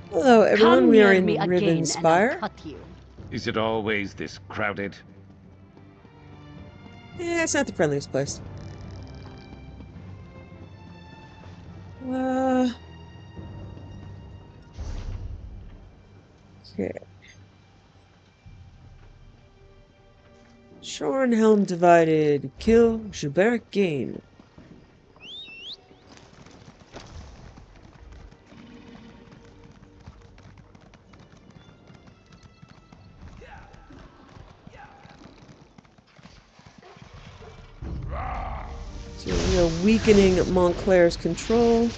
Hello, everyone. Come We are near me in again and I'll Rivenspire. cut you. Is it always this crowded? It's not the friendliest place. Uh, okay. Shorenhelm divided. Kill Gilbert gain. So we are weakening Montclair's control.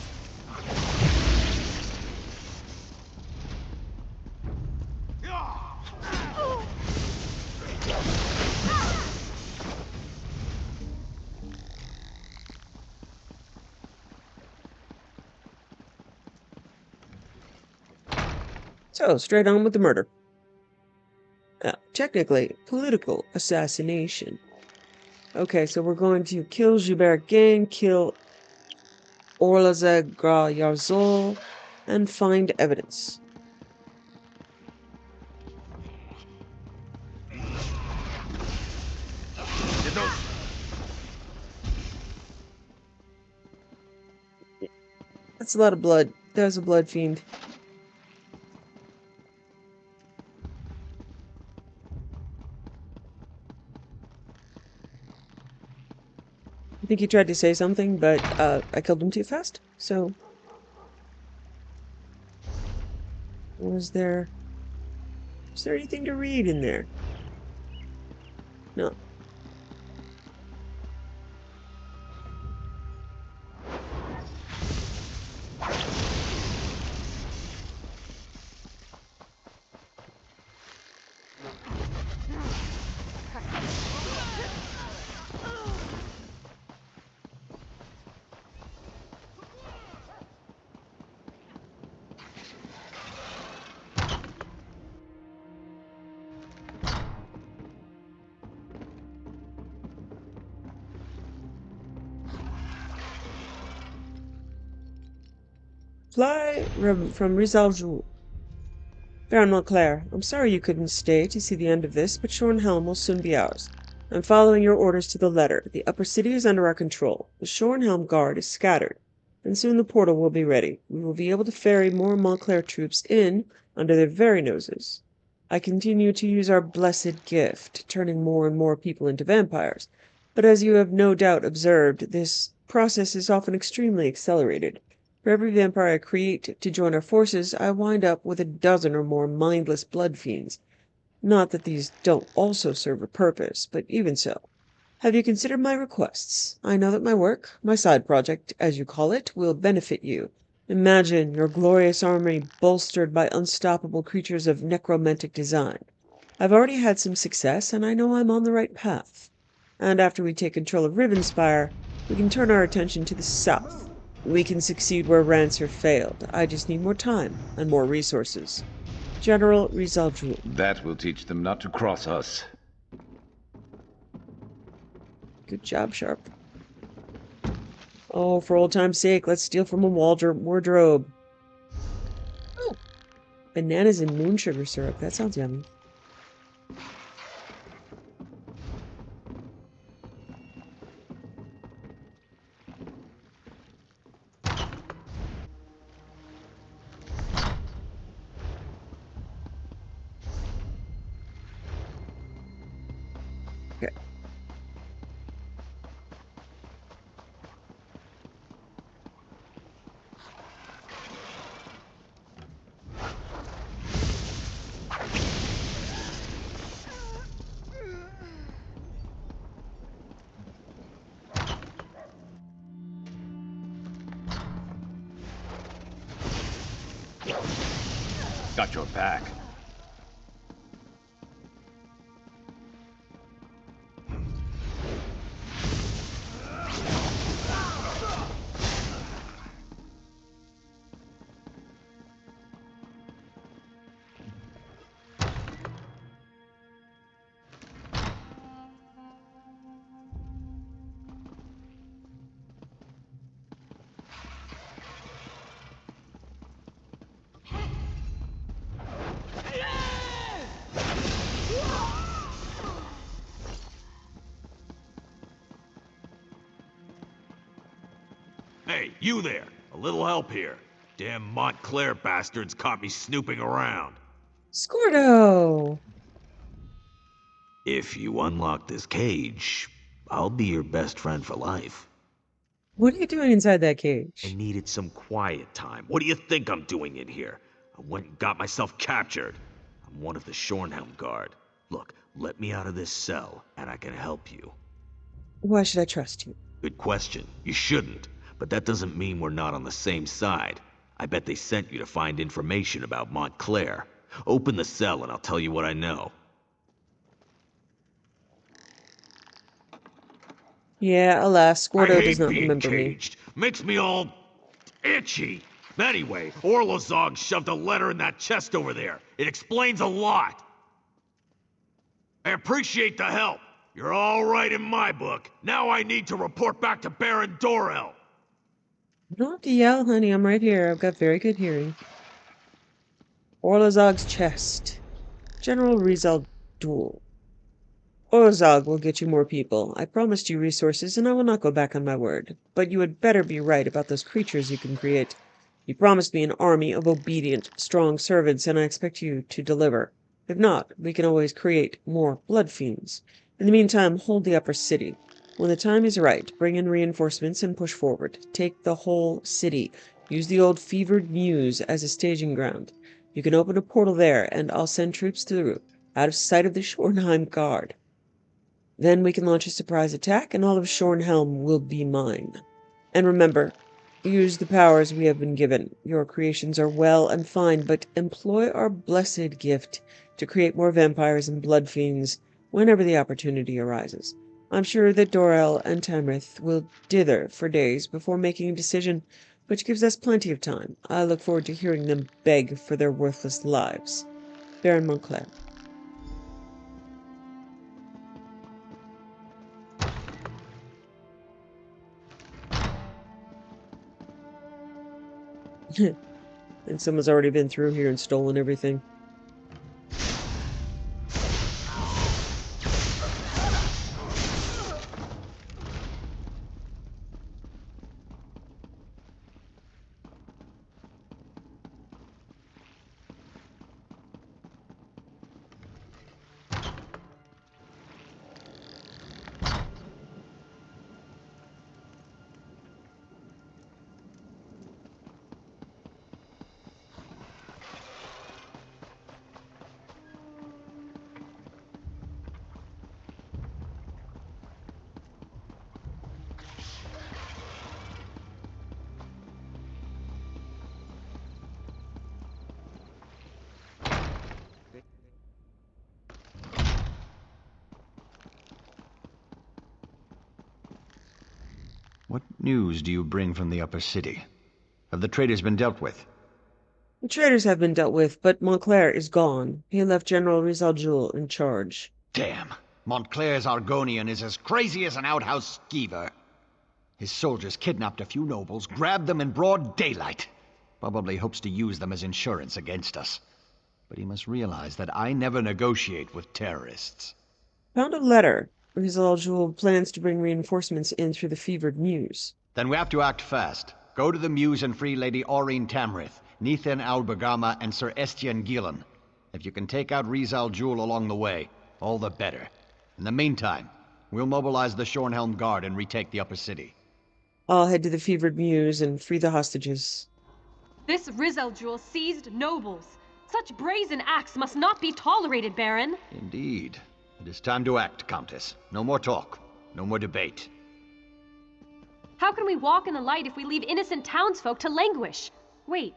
So, straight on with the murder. Technically, political assassination. Okay, so we're going to kill Gilbert Gain, kill Orlaza Gra Yarzol, and find evidence. Did those... That's a lot of blood. There's a blood fiend. I think he tried to say something, but I killed him too fast. So, was there anything to read in there? No. Fly from Rizal. Baron Montclair, I'm sorry you couldn't stay to see the end of this, but Shornhelm will soon be ours. I'm following your orders to the letter. The upper city is under our control. The Shornhelm guard is scattered, and soon the portal will be ready. We will be able to ferry more Montclair troops in under their very noses. I continue to use our blessed gift, turning more and more people into vampires, but as you have no doubt observed, this process is often extremely accelerated. For every vampire I create to join our forces, I wind up with a dozen or more mindless blood fiends. Not that these don't also serve a purpose, but even so. Have you considered my requests? I know that my work, my side project, as you call it, will benefit you. Imagine your glorious army bolstered by unstoppable creatures of necromantic design. I've already had some success, and I know I'm on the right path. And after we take control of Rivenspire, we can turn our attention to the south. We can succeed where Rancer failed. I just need more time and more resources. General Rizaldru. That will teach them not to cross us. Good job, Sharp. Oh, for old time's sake, let's steal from a wardrobe. Oh, bananas and moon sugar syrup. That sounds yummy. Okay. Got your back. you there. A little help here. Damn Montclair bastards caught me snooping around. Scordo! If you unlock this cage, I'll be your best friend for life. What are you doing inside that I cage? needed some quiet time. What do you think I'm doing in here? I went and got myself captured. I'm one of the Shornhelm Guard. Look, let me out of this cell, and I can help you. Why should I trust you? Good question. You shouldn't. But that doesn't mean we're not on the same side. I bet they sent you to find information about Montclair. Open the cell and I'll tell you what I know. Yeah, alas, I Scordo does hate not being remember me. caged. Makes me all itchy. Anyway, Orlozog shoved a letter in that chest over there. It explains a lot. I appreciate the help. You're all right in my book. Now I need to report back to Baron Dorel. You don't have to yell, honey. I'm right here. I've got very good hearing. Orlozog's chest. General Rizal Duel. Orlozog will get you more people. I promised you resources, and I will not go back on my word. But you had better be right about those creatures you can create. You promised me an army of obedient, strong servants, and I expect you to deliver. If not, we can always create more blood fiends. In the meantime, hold the upper city. When the time is right, bring in reinforcements and push forward. Take the whole city. Use the old fevered Mews as a staging ground. You can open a portal there, and I'll send troops through, out of sight of the Schornheim Guard. Then we can launch a surprise attack, and all of Shornhelm will be mine. And remember, use the powers we have been given. Your creations are well and fine, but employ our blessed gift to create more vampires and blood fiends whenever the opportunity arises. I'm sure that Dorel and Tamrith will dither for days before making a decision, which gives us plenty of time. I look forward to hearing them beg for their worthless lives. Baron Montclair. And someone's already been through here and stolen everything. What news do you bring from the upper city? Have the traitors been dealt with? The traitors have been dealt with, but Montclair is gone. He left General Rizal in charge. Damn! Montclair's Argonian is as crazy as an outhouse skeever. His soldiers kidnapped a few nobles, grabbed them in broad daylight. Probably hopes to use them as insurance against us. But he must realize that I never negotiate with terrorists. Found a letter. Rizal plans to bring reinforcements in through the fevered Mews. Then we have to act fast. Go to the Mews and free Lady Aurene Tamrith, Nethan Albergama, and Sir Estienne Gillen. If you can take out Rizal along the way, all the better. In the meantime, we'll mobilize the Shornhelm Guard and retake the upper city. I'll head to the fevered Mews and free the hostages. This Rizal seized nobles. Such brazen acts must not be tolerated, Baron. Indeed. It is time to act, Countess. No more talk. No more debate. How can we walk in the light if we leave innocent townsfolk to languish? Wait,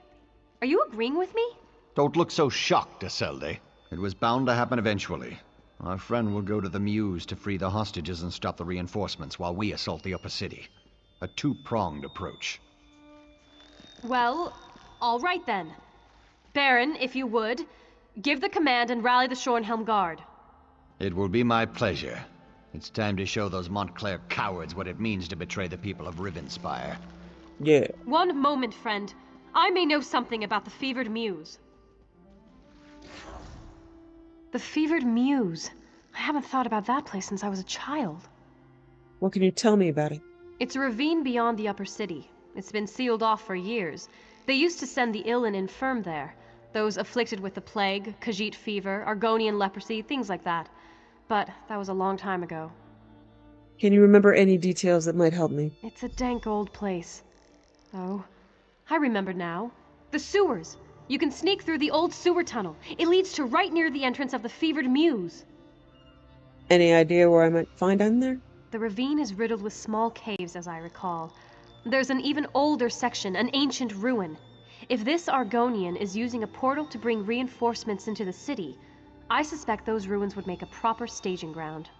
are you agreeing with me? Don't look so shocked, Eselde. It was bound to happen eventually. Our friend will go to the Mews to free the hostages and stop the reinforcements while we assault the upper city. A two-pronged approach. Well, all right then. Baron, if you would, give the command and rally the Shornhelm Guard. It will be my pleasure. It's time to show those Montclair cowards what it means to betray the people of Rivenspire. Yeah. One moment, friend. I may know something about the fevered Mews. The fevered Mews. I haven't thought about that place since I was a child. What can you tell me about it? It's a ravine beyond the upper city. It's been sealed off for years. They used to send the ill and infirm there. Those afflicted with the plague, Khajiit fever, Argonian leprosy, things like that. But that was a long time ago. Can you remember any details that might help me? It's a dank old place. Oh, I remember now. The sewers! You can sneak through the old sewer tunnel. It leads to right near the entrance of the fevered mews. Any idea where I might find in there? The ravine is riddled with small caves, as I recall. There's an even older section, an ancient ruin. If this Argonian is using a portal to bring reinforcements into the city, I suspect those ruins would make a proper staging ground.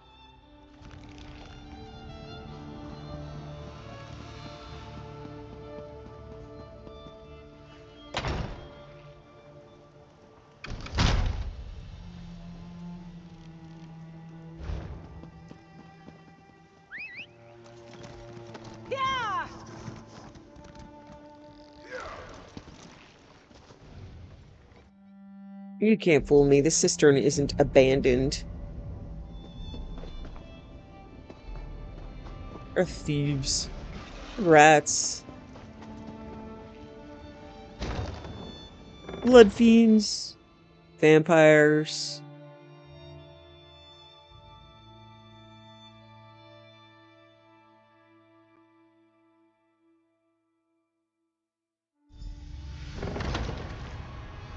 You can't fool me. This cistern isn't abandoned. Or thieves. Rats. Blood fiends. Vampires.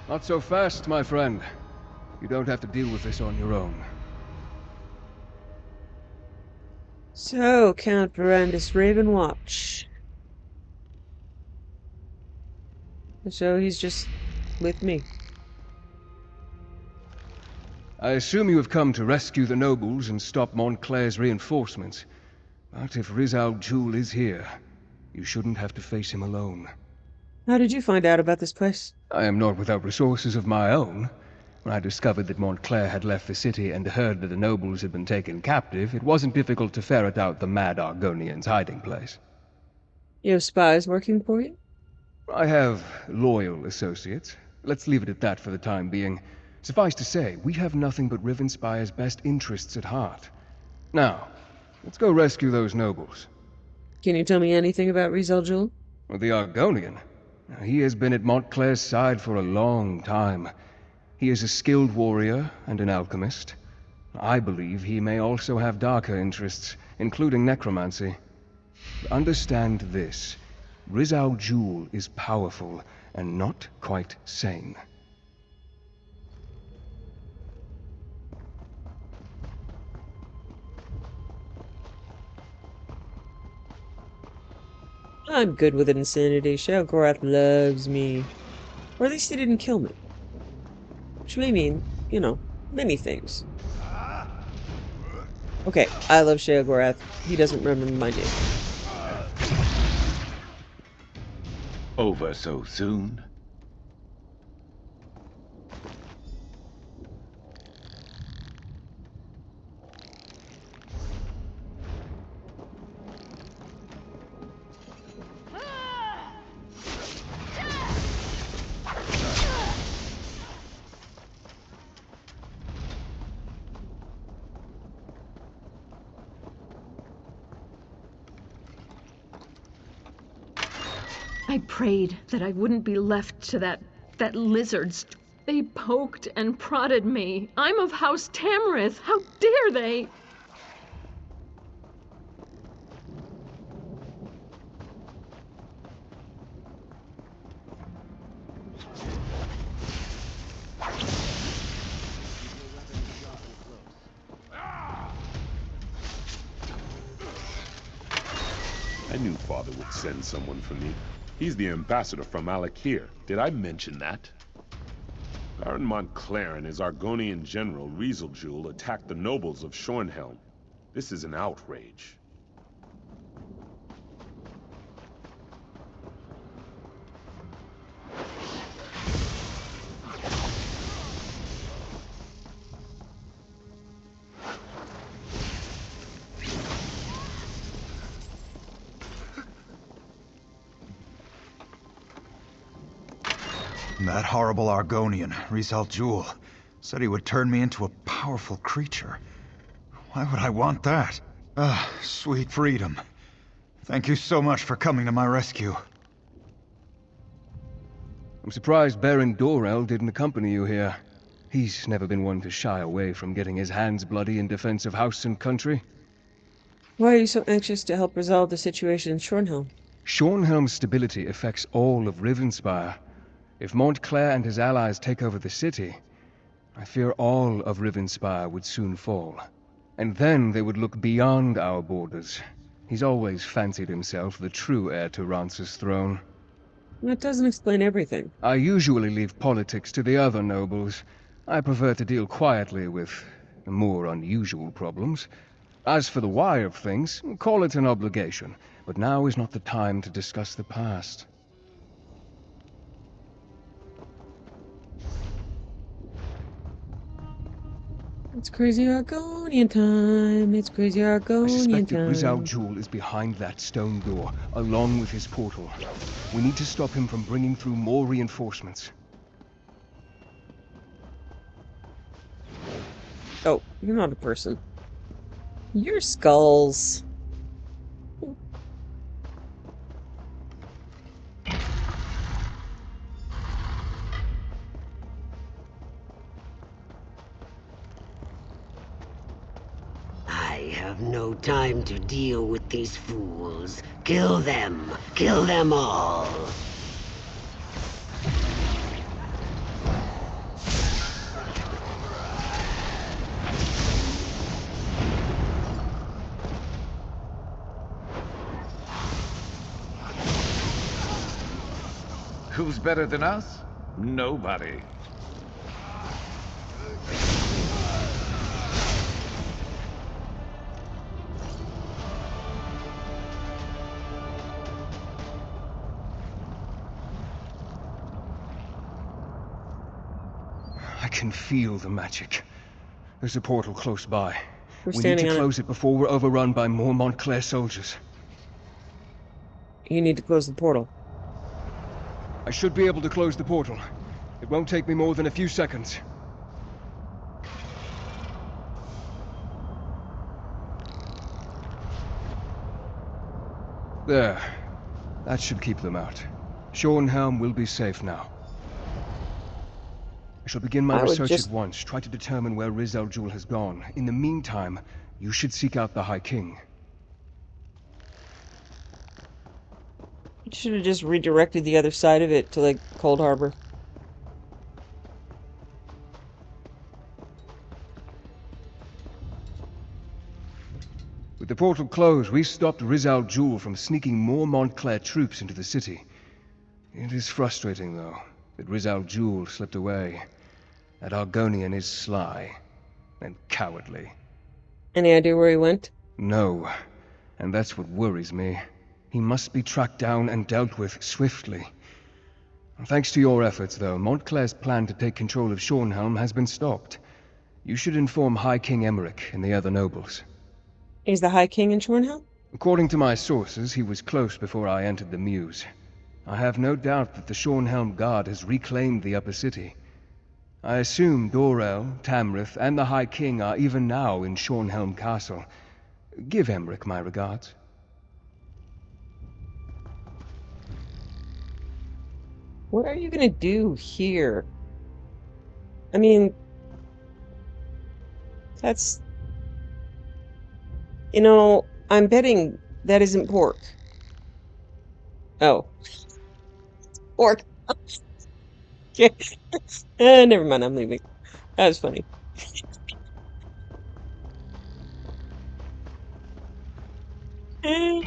Not so fast, my friend. You don't have to deal with this on your own. So, Count Verandis Ravenwatch. So he's just with me. I assume you have come to rescue the nobles and stop Montclair's reinforcements. But if Riz al-Jul is here, you shouldn't have to face him alone. How did you find out about this place? I am not without resources of my own. When I discovered that Montclair had left the city and heard that the nobles had been taken captive, it wasn't difficult to ferret out the mad Argonian's hiding place. You have spies working for you? I have loyal associates. Let's leave it at that for the time being. Suffice to say, we have nothing but Rivenspire's best interests at heart. Now, let's go rescue those nobles. Can you tell me anything about Riz al-Jul? Well, the Argonian. He has been at Montclair's side for a long time. He is a skilled warrior and an alchemist. I believe he may also have darker interests, including necromancy. Understand this. Riz al-Jul is powerful and not quite sane. I'm good with insanity. Sheogorath loves me. Or at least he didn't kill me. Which may mean, you know, many things. Okay, I love Sheogorath. He doesn't remember my name. Over so soon? I prayed that I wouldn't be left to that lizards. They poked and prodded me. I'm of House Tamrith. How dare they? I knew Father would send someone for me. He's the ambassador from Alakir. Did I mention that? Baron Montclair and his Argonian general, Riz al-Jul, attacked the nobles of Shornhelm. This is an outrage. That horrible Argonian, Riz al-Jul, said he would turn me into a powerful creature. Why would I want that? Ah, sweet freedom. Thank you so much for coming to my rescue. I'm surprised Baron Dorel didn't accompany you here. He's never been one to shy away from getting his hands bloody in defense of house and country. Why are you so anxious to help resolve the situation in Shornhelm? Shornhelm's stability affects all of Rivenspire. If Montclair and his allies take over the city, I fear all of Rivenspire would soon fall. And then they would look beyond our borders. He's always fancied himself the true heir to Rance's throne. That doesn't explain everything. I usually leave politics to the other nobles. I prefer to deal quietly with more unusual problems. As for the why of things, call it an obligation. But now is not the time to discuss the past. It's crazy Argonian time. It's crazy I Argonian suspect that Rizal time. Jewel is behind that stone door, along with his portal. We need to stop him from bringing through more reinforcements. Oh, you're not a person. You're skulls. I have no time to deal with these fools. Kill them! Kill them all! Who's better than us? Nobody. I can feel the magic. There's a portal close by. We're We need standing to on it. close it before we're overrun by more Montclair soldiers. You need to close the portal. I should be able to close the portal. It won't take me more than a few seconds. There. That should keep them out. Shornhelm will be safe now. I shall begin my I would research just- at once, try to determine where Rizal Jewel has gone. In the meantime, you should seek out the High King. You should have just redirected the other side of it to, like, Cold Harbor. With the portal closed, we stopped Rizal Jewel from sneaking more Montclair troops into the city. It is frustrating, though, that Rizal Jewel slipped away. That Argonian is sly and cowardly. Any idea where he went? No, and that's what worries me. He must be tracked down and dealt with swiftly. Thanks to your efforts, though, Montclair's plan to take control of Shornhelm has been stopped. You should inform High King Emmerich and the other nobles. Is the High King in Shornhelm? According to my sources, he was close before I entered the Mews. I have no doubt that the Shornhelm Guard has reclaimed the upper city. I assume Dorel, Tamrith, and the High King are even now in Shornhelm Castle. Give Emmerich my regards. What are you gonna do here? I mean, that's... You know, I'm betting that isn't pork. Oh. Pork. Okay. Never mind, I'm leaving. That was funny. Eh.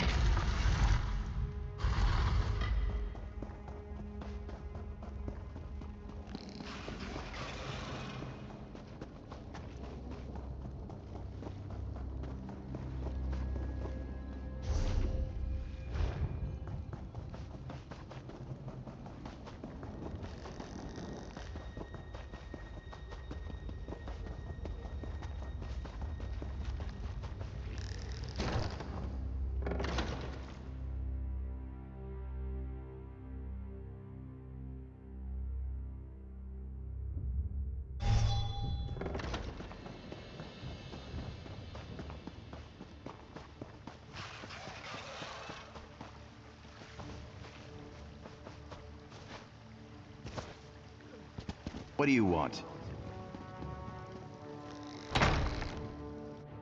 What do you want?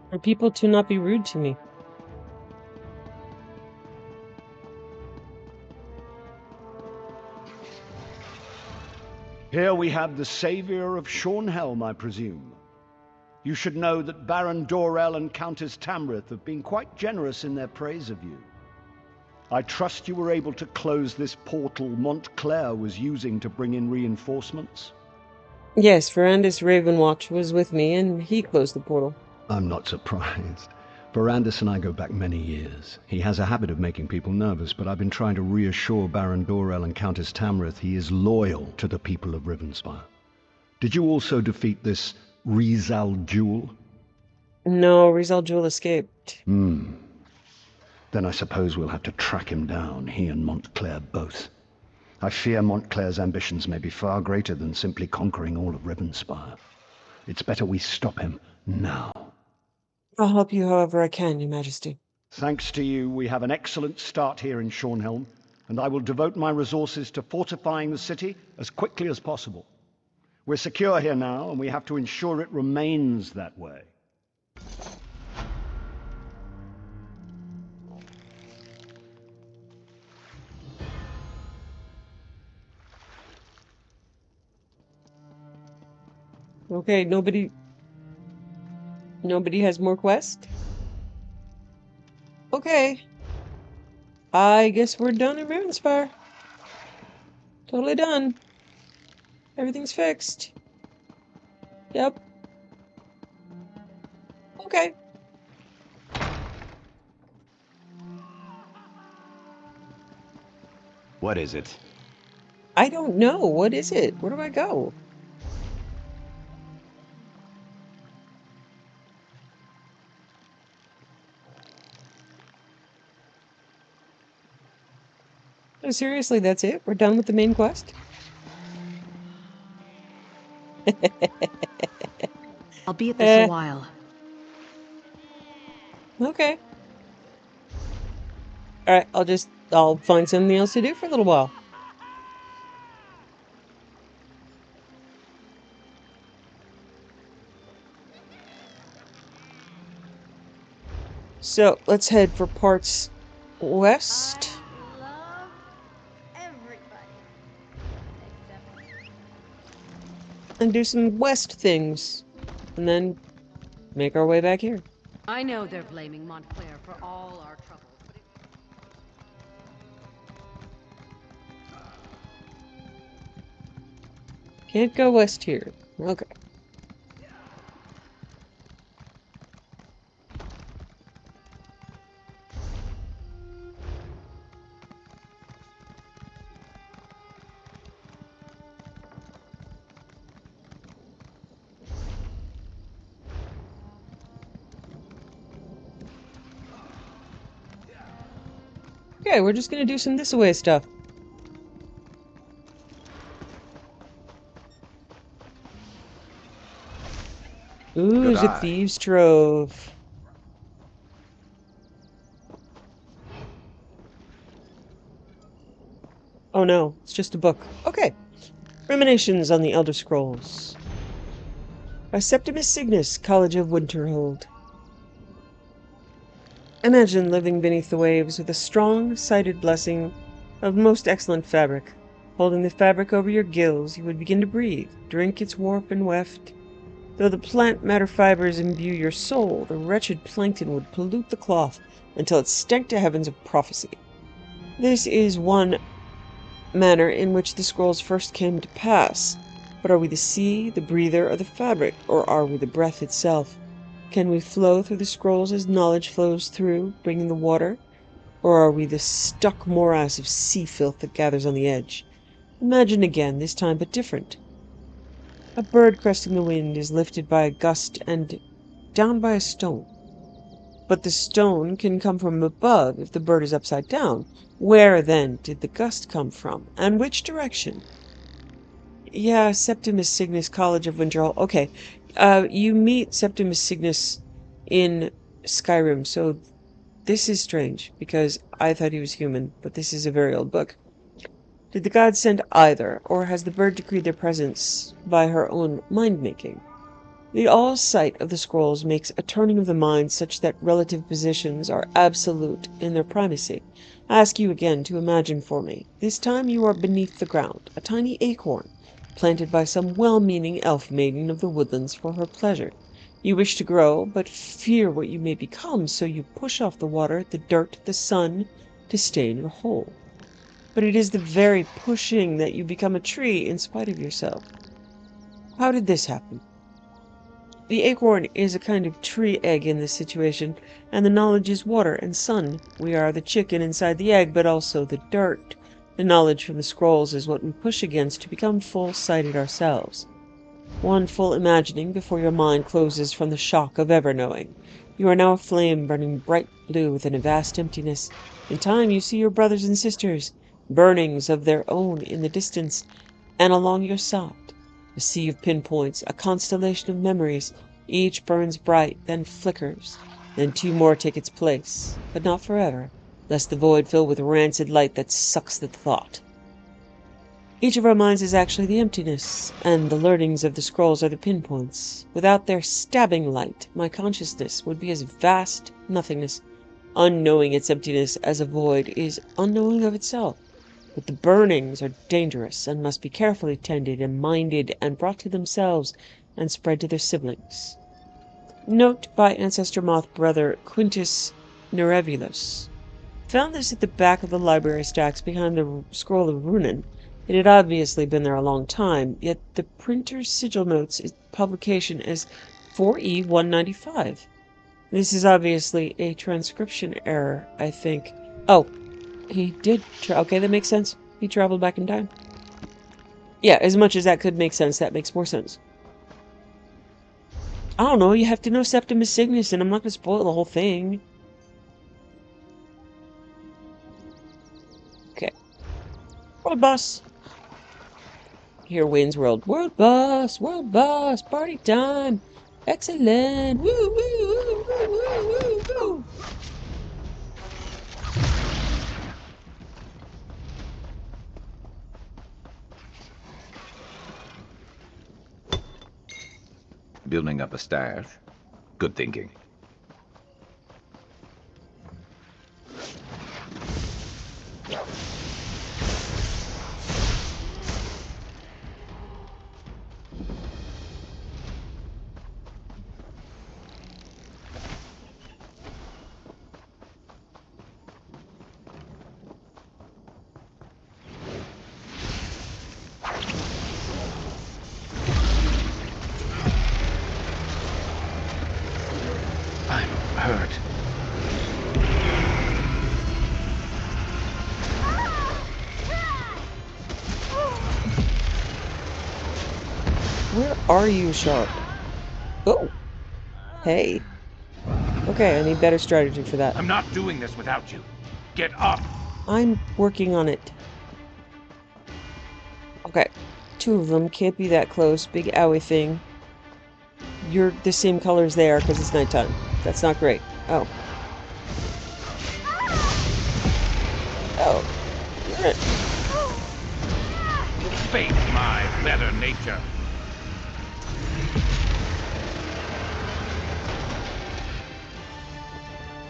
For people to not be rude to me. Here we have the savior of Shornhelm, I presume. You should know that Baron Dorell and Countess Tamrith have been quite generous in their praise of you. I trust you were able to close this portal Montclair was using to bring in reinforcements? Yes, Ferrandis Ravenwatch was with me, and he closed the portal. I'm not surprised. Ferrandis and I go back many years. He has a habit of making people nervous, but I've been trying to reassure Baron Dorell and Countess Tamrith he is loyal to the people of Rivenspire. Did you also defeat this Rizal Jewel? No, Rizal Jewel escaped. Then I suppose we'll have to track him down, he and Montclair both. I fear Montclair's ambitions may be far greater than simply conquering all of Rivenspire. It's better we stop him now. I'll help you however I can, Your Majesty. Thanks to you, we have an excellent start here in Shornhelm, and I will devote my resources to fortifying the city as quickly as possible. We're secure here now, and we have to ensure it remains that way. Okay, nobody has more quests? Okay. I guess we're done in Rivenspire. Totally done. Everything's fixed. Yep. Okay. What is it? I don't know. What is it? Where do I go? Oh, seriously, that's it? We're done with the main quest? I'll be at this a while. Okay. Alright, I'll find something else to do for a little while. So, let's head for parts west. And do some west things. And then make our way back here. I know they're blaming Montclair for all our troubles, but Can't go west here. Okay. Okay, we're just gonna do some this-away stuff. Ooh, there's a thieves' trove. Oh no, it's just a book. Okay. Ruminations on the Elder Scrolls. By Septimus Cygnus, College of Winterhold. Imagine living beneath the waves with a strong-sided blessing of most excellent fabric. Holding the fabric over your gills, you would begin to breathe, drink its warp and weft. Though the plant matter fibers imbue your soul, the wretched plankton would pollute the cloth until it stank to heavens of prophecy. This is one manner in which the scrolls first came to pass. But are we the sea, the breather, or the fabric, or are we the breath itself? Can we flow through the scrolls as knowledge flows through, bringing the water? Or are we the stuck morass of sea filth that gathers on the edge? Imagine again, this time but different. A bird cresting the wind is lifted by a gust and down by a stone. But the stone can come from above if the bird is upside down. Where, then, did the gust come from? And which direction? Yeah, Septimus Cygnus, College of Winterhold. Okay, you meet Septimus Cygnus in Skyrim, so this is strange, because I thought he was human, but this is a very old book. Did the gods send either, or has the bird decreed their presence by her own mind-making? The all-sight of the scrolls makes a turning of the mind such that relative positions are absolute in their primacy. I ask you again to imagine for me. This time you are beneath the ground, a tiny acorn, planted by some well-meaning elf maiden of the woodlands for her pleasure. You wish to grow, but fear what you may become, so you push off the water, the dirt, the sun, to stay in your hole. But it is the very pushing that you become a tree in spite of yourself. How did this happen? The acorn is a kind of tree egg in this situation, and the knowledge is water and sun. We are the chicken inside the egg, but also the dirt. The knowledge from the scrolls is what we push against to become full-sighted ourselves. One full imagining before your mind closes from the shock of ever knowing. You are now a flame burning bright blue within a vast emptiness. In time you see your brothers and sisters, burnings of their own in the distance, and along your side. A sea of pinpoints, a constellation of memories. Each burns bright, then flickers. Then two more take its place, but not forever, lest the void fill with rancid light that sucks the thought. Each of our minds is actually the emptiness, and the learnings of the scrolls are the pinpoints. Without their stabbing light, my consciousness would be as vast nothingness. Unknowing its emptiness as a void is unknowing of itself. But the burnings are dangerous and must be carefully tended and minded and brought to themselves and spread to their siblings. Note by Ancestor Moth Brother Quintus Nerevulus. Found this at the back of the library stacks behind the scroll of Runen. It had obviously been there a long time, yet the printer's sigil notes its publication as 4E195. This is obviously a transcription error, I think. Oh, he did. Okay, that makes sense. He traveled back in time. Yeah, as much as that could make sense, that makes more sense. I don't know. You have to know Septimus Cygnus, and I'm not going to spoil the whole thing. Okay. World boss. Here wins world. World boss. World boss. Party time. Excellent. Woo, woo, woo, woo, woo, woo, woo. Building up a stash. Good thinking. I'm hurt. Where are you, Sharp? Oh. Hey. Okay, I need better strategy for that. I'm not doing this without you. Get up! I'm working on it. Okay. Two of them. Can't be that close. Big owie thing. You're the same color as they are because it's nighttime. That's not great. Oh. Oh. You're it. Face my better nature.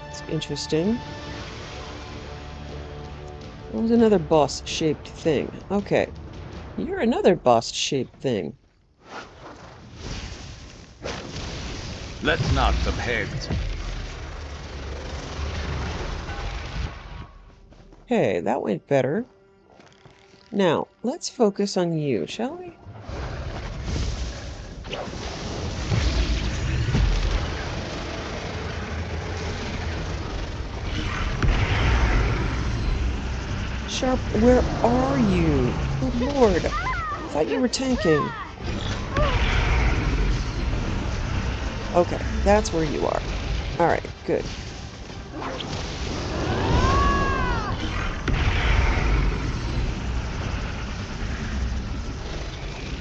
It's interesting. What was another boss-shaped thing? Okay. You're another boss-shaped thing. Let's knock some heads. Okay, that went better. Now, let's focus on you, shall we? Sharp, where are you? Good lord. I thought you were tanking. Okay, that's where you are. Alright, good.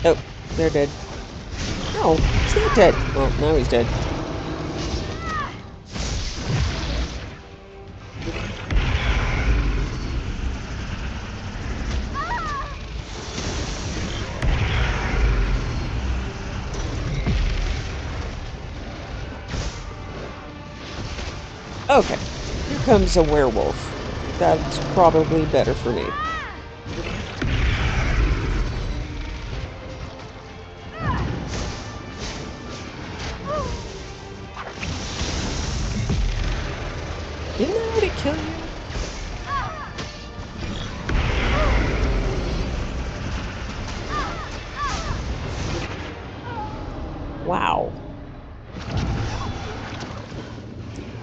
Oh, they're dead. No, he's not dead. Well, now he's dead. Okay, here comes a werewolf. That's probably better for me. Didn't I already kill you? Wow.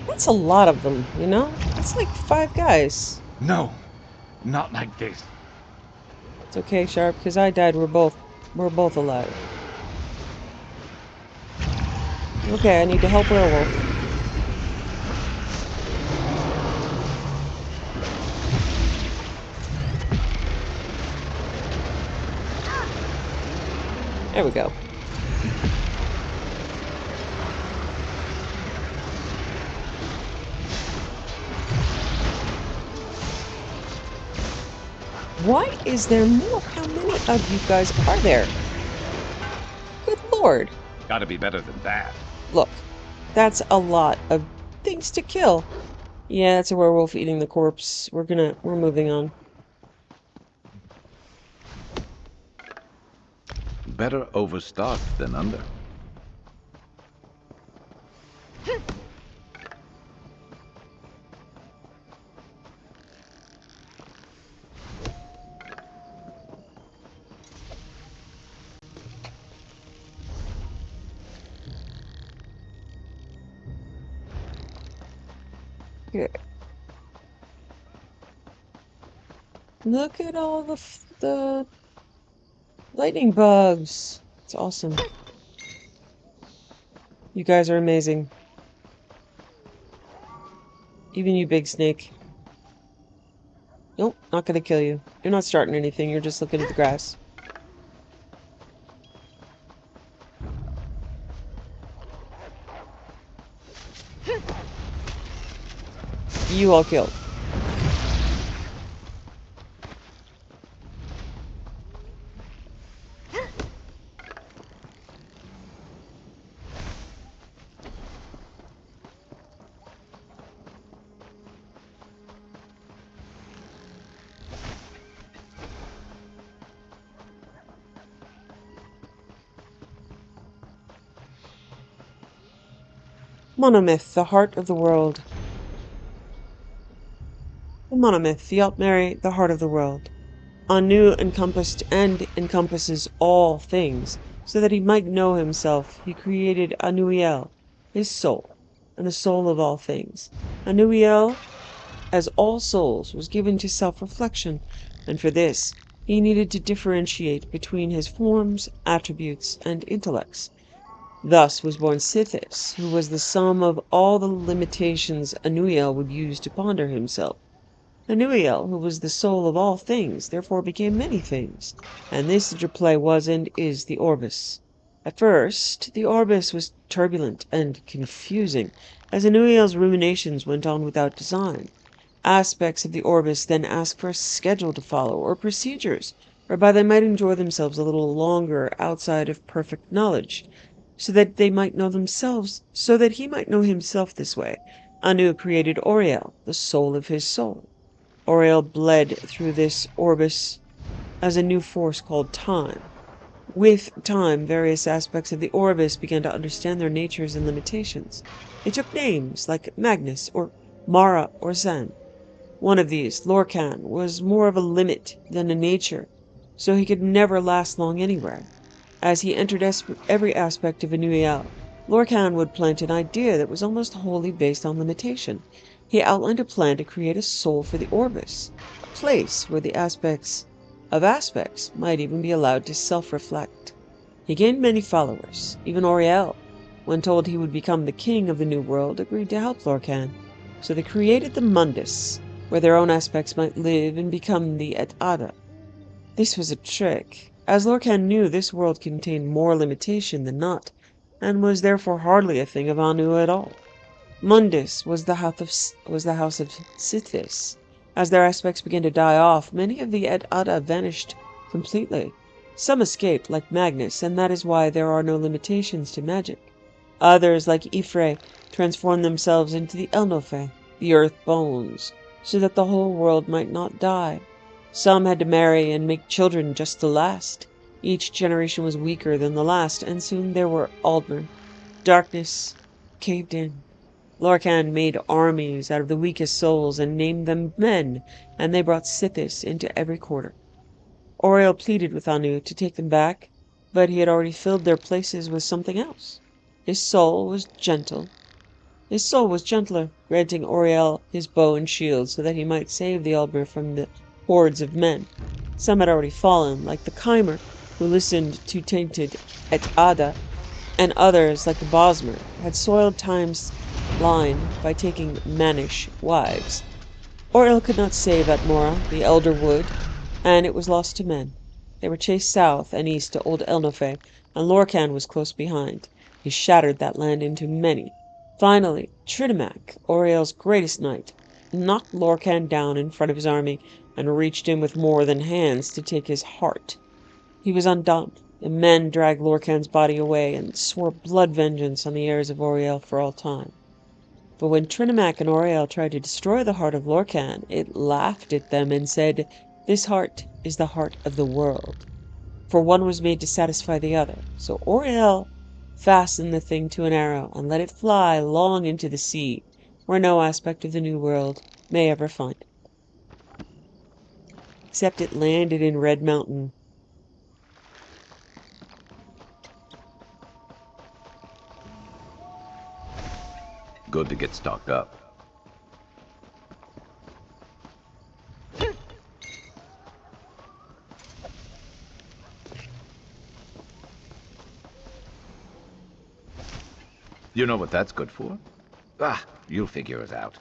That's a lot of them, you know? That's like 5 guys. No, not like this. It's okay, Sharp, because I died. We're both alive. Okay, I need to help Werewolf. There we go. Why is there more? How many of you guys are there? Good lord. Gotta be better than that. Look, that's a lot of things to kill. Yeah, it's a werewolf eating the corpse. We're moving on. Better overstuffed than under. Good. Look at all the lightning bugs. It's awesome. You guys are amazing. Even you, big snake. Nope, not gonna kill you. You're not starting anything, you're just looking at the grass. You all killed. Monomyth, the heart of the world. The monomyth, the Altmeri, the heart of the world. Anu encompassed and encompasses all things, so that he might know himself. He created Anuiel, his soul, and the soul of all things. Anuiel, as all souls, was given to self-reflection, and for this he needed to differentiate between his forms, attributes, and intellects. Thus was born Sithis, who was the sum of all the limitations Anuiel would use to ponder himself. Anuiel, who was the soul of all things, therefore became many things, and this interplay was and is the Orbis. At first, the Orbis was turbulent and confusing, as Anuiel's ruminations went on without design. Aspects of the Orbis then asked for a schedule to follow, or procedures, whereby they might enjoy themselves a little longer outside of perfect knowledge, so that he might know himself this way. Anu created Oriel, the soul of his soul. Oriel bled through this Orbis as a new force called time. With time, various aspects of the Orbis began to understand their natures and limitations. They took names like Magnus, or Mara, or Zan. One of these, Lorcan, was more of a limit than a nature, so he could never last long anywhere. As he entered every aspect of Anuiel, Lorcan would plant an idea that was almost wholly based on limitation. He outlined a plan to create a soul for the Orbis, a place where the aspects might even be allowed to self-reflect. He gained many followers. Even Oriel, when told he would become the king of the New World, agreed to help Lorcan. So they created the Mundus, where their own aspects might live and become the Et Ada. This was a trick, as Lorcan knew this world contained more limitation than not, and was therefore hardly a thing of Anu at all. Mundus was the house of Sithis. As their aspects began to die off, many of the Et Ada vanished completely. Some escaped, like Magnus, and that is why there are no limitations to magic. Others, like Ifre, transformed themselves into the Elnofe, the earth bones, so that the whole world might not die. Some had to marry and make children just to last. Each generation was weaker than the last, and soon there were Aldmer. Darkness caved in. Lorcan made armies out of the weakest souls and named them men, and they brought Sithis into every quarter. Oriel pleaded with Anu to take them back, but he had already filled their places with something else. His soul was gentle. His soul was gentler, granting Oriel his bow and shield so that he might save the Aldmer from the hordes of men. Some had already fallen, like the Chimer, who listened to tainted et Ada, and others, like the Bosmer, had soiled Time's line by taking mannish wives. Oriel could not save Atmora, the elder wood, and it was lost to men. They were chased south and east to old Elnofe, and Lorcan was close behind. He shattered that land into many. Finally, Trinamac, Oriel's greatest knight, knocked Lorcan down in front of his army and reached in with more than hands to take his heart. He was undone. The men dragged Lorcan's body away and swore blood vengeance on the heirs of Oriel for all time. But when Trinamac and Oriel tried to destroy the heart of Lorcan, it laughed at them and said, "This heart is the heart of the world." For one was made to satisfy the other. So Oriel fastened the thing to an arrow and let it fly long into the sea, where no aspect of the New World may ever find it. Except it landed in Red Mountain. Good to get stocked up. You know what that's good for? Ah, you'll figure it out.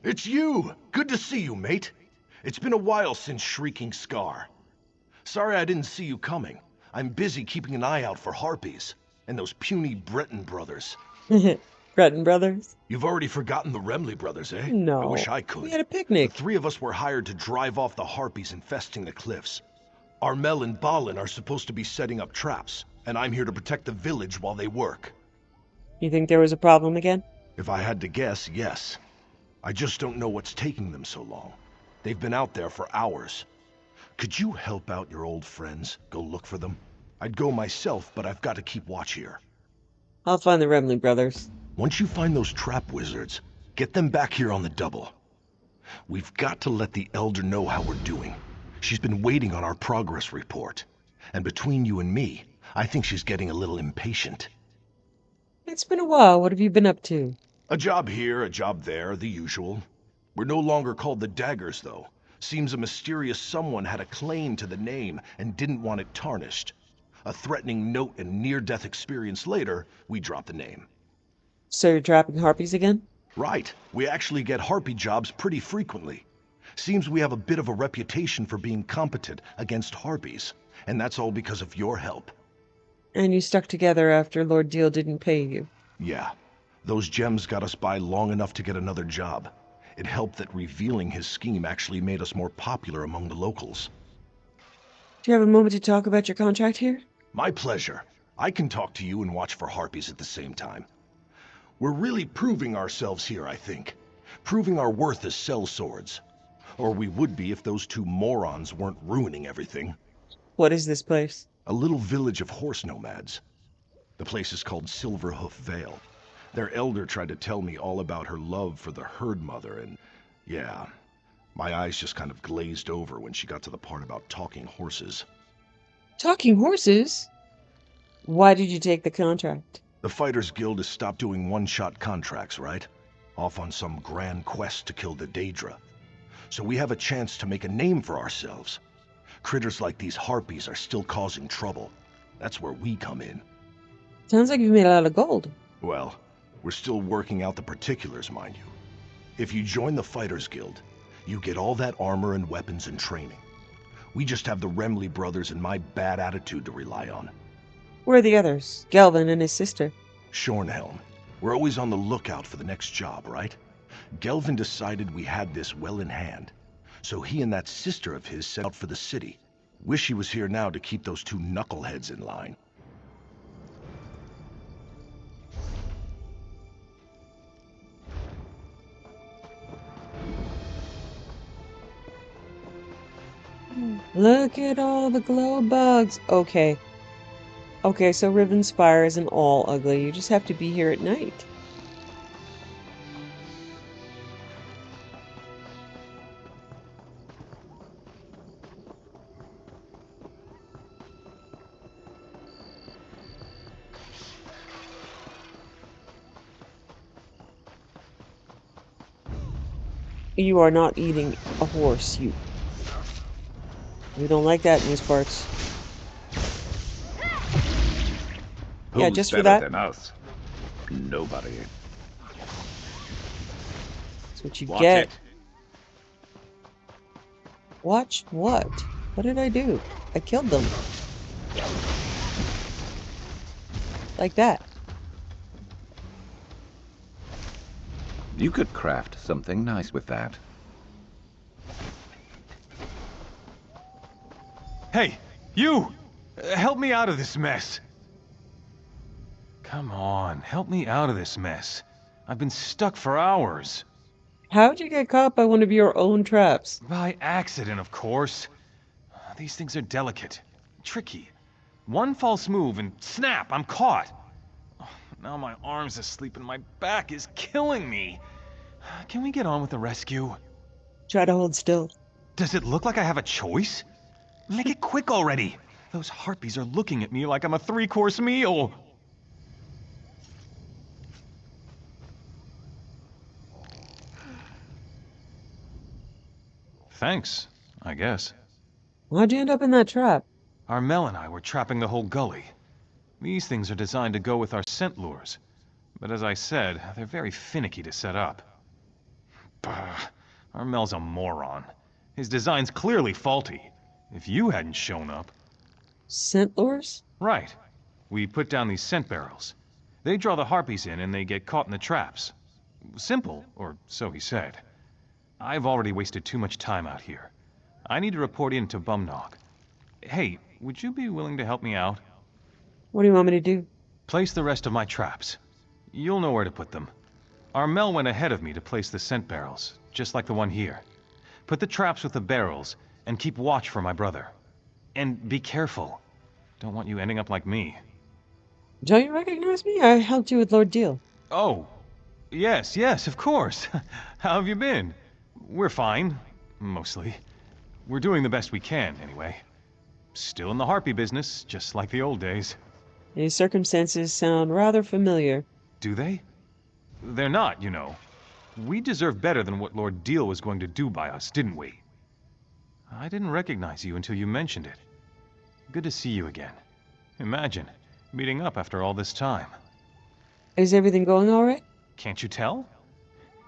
It's you! Good to see you, mate. It's been a while since Shrieking Scar. Sorry I didn't see you coming. I'm busy keeping an eye out for harpies. And those puny Breton brothers. Breton brothers? You've already forgotten the Remley brothers, eh? No. I wish I could. We had a picnic. The three of us were hired to drive off the harpies infesting the cliffs. Armel and Balin are supposed to be setting up traps, and I'm here to protect the village while they work. You think there was a problem again? If I had to guess, yes. I just don't know what's taking them so long. They've been out there for hours. Could you help out your old friends? Go look for them? I'd go myself, but I've got to keep watch here. I'll find the Remley brothers. Once you find those trap wizards, get them back here on the double. We've got to let the Elder know how we're doing. She's been waiting on our progress report. And between you and me, I think she's getting a little impatient. It's been a while. What have you been up to? A job here, a job there, the usual. We're no longer called the Daggers, though. Seems a mysterious someone had a claim to the name and didn't want it tarnished. A threatening note and near-death experience later, we dropped the name. So you're trapping harpies again? Right. We actually get harpy jobs pretty frequently. Seems we have a bit of a reputation for being competent against harpies, and that's all because of your help. And you stuck together after Lord Deal didn't pay you? Yeah. Those gems got us by long enough to get another job. It helped that revealing his scheme actually made us more popular among the locals. Do you have a moment to talk about your contract here? My pleasure. I can talk to you and watch for harpies at the same time. We're really proving ourselves here, I think. Proving our worth as sellswords. Or we would be if those two morons weren't ruining everything. What is this place? A little village of horse nomads. The place is called Silverhoof Vale. Their elder tried to tell me all about her love for the herd mother, and yeah, my eyes just kind of glazed over when she got to the part about talking horses. Talking horses? Why did you take the contract? The Fighters Guild has stopped doing one-shot contracts, right? Off on some grand quest to kill the Daedra. So we have a chance to make a name for ourselves. Critters like these harpies are still causing trouble. That's where we come in. Sounds like you've made a lot of gold. Well, we're still working out the particulars, mind you. If you join the Fighters Guild, You get all that armor and weapons and training. We just have the Remley brothers and my bad attitude to rely on. Where are the others? Galvin and his sister. Shornhelm. We're always on the lookout for the next job, right? Gelvin decided we had this well in hand. So he and that sister of his set out for the city. Wish he was here now to keep those two knuckleheads in line. Look at all the glow bugs. Okay. Okay, so Rivenspire isn't all ugly. You just have to be here at night. You are not eating a horse, you. We don't like that in these parts. Yeah, Who's just for better that. than us? Nobody. That's what you Watch get. it. Watch what? What did I do? I killed them. Like that. You could craft something nice with that. Hey, you! Help me out of this mess. Come on, help me out of this mess. I've been stuck for hours. How'd you get caught by one of your own traps? By accident, of course. These things are delicate, tricky. One false move and snap, I'm caught. Now my arm's asleep and my back is killing me. Can we get on with the rescue? Try to hold still. Does it look like I have a choice? Make it quick already. Those harpies are looking at me like I'm a 3-course meal. Thanks, I guess. Why'd you end up in that trap? Armel and I were trapping the whole gully. These things are designed to go with our scent lures. But as I said, they're very finicky to set up. Bah, Armel's a moron. His design's clearly faulty. If you hadn't shown up... Scent lures? Right. We put down these scent barrels. They draw the harpies in and they get caught in the traps. Simple, or so he said. I've already wasted too much time out here. I need to report in to Bumnog. Hey, would you be willing to help me out? What do you want me to do? Place the rest of my traps. You'll know where to put them. Armel went ahead of me to place the scent barrels, just like the one here. Put the traps with the barrels, and keep watch for my brother. And be careful. Don't want you ending up like me. Don't you recognize me? I helped you with Lord Deal. Oh, yes, of course. How have you been? We're fine, mostly. We're doing the best we can, anyway. Still in the harpy business, just like the old days. These circumstances sound rather familiar. Do they? They're not, you know. We deserve better than what Lord Deal was going to do by us, didn't we? I didn't recognize you until you mentioned it. Good to see you again. Imagine, meeting up after all this time. Is everything going all right? Can't you tell?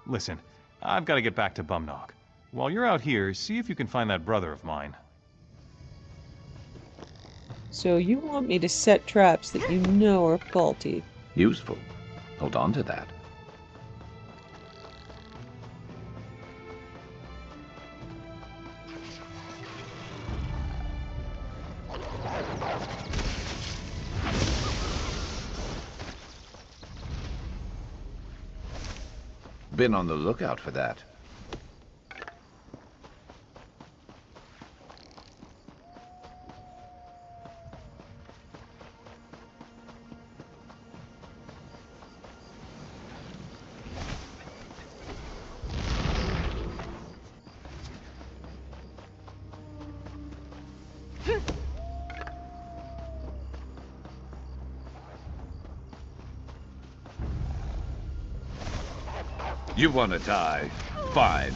Listen, I've got to get back to Bumnog. While you're out here, see if you can find that brother of mine. So you want me to set traps that you know are faulty? Useful. Hold on to that. Been on the lookout for that. You want to die? Fine.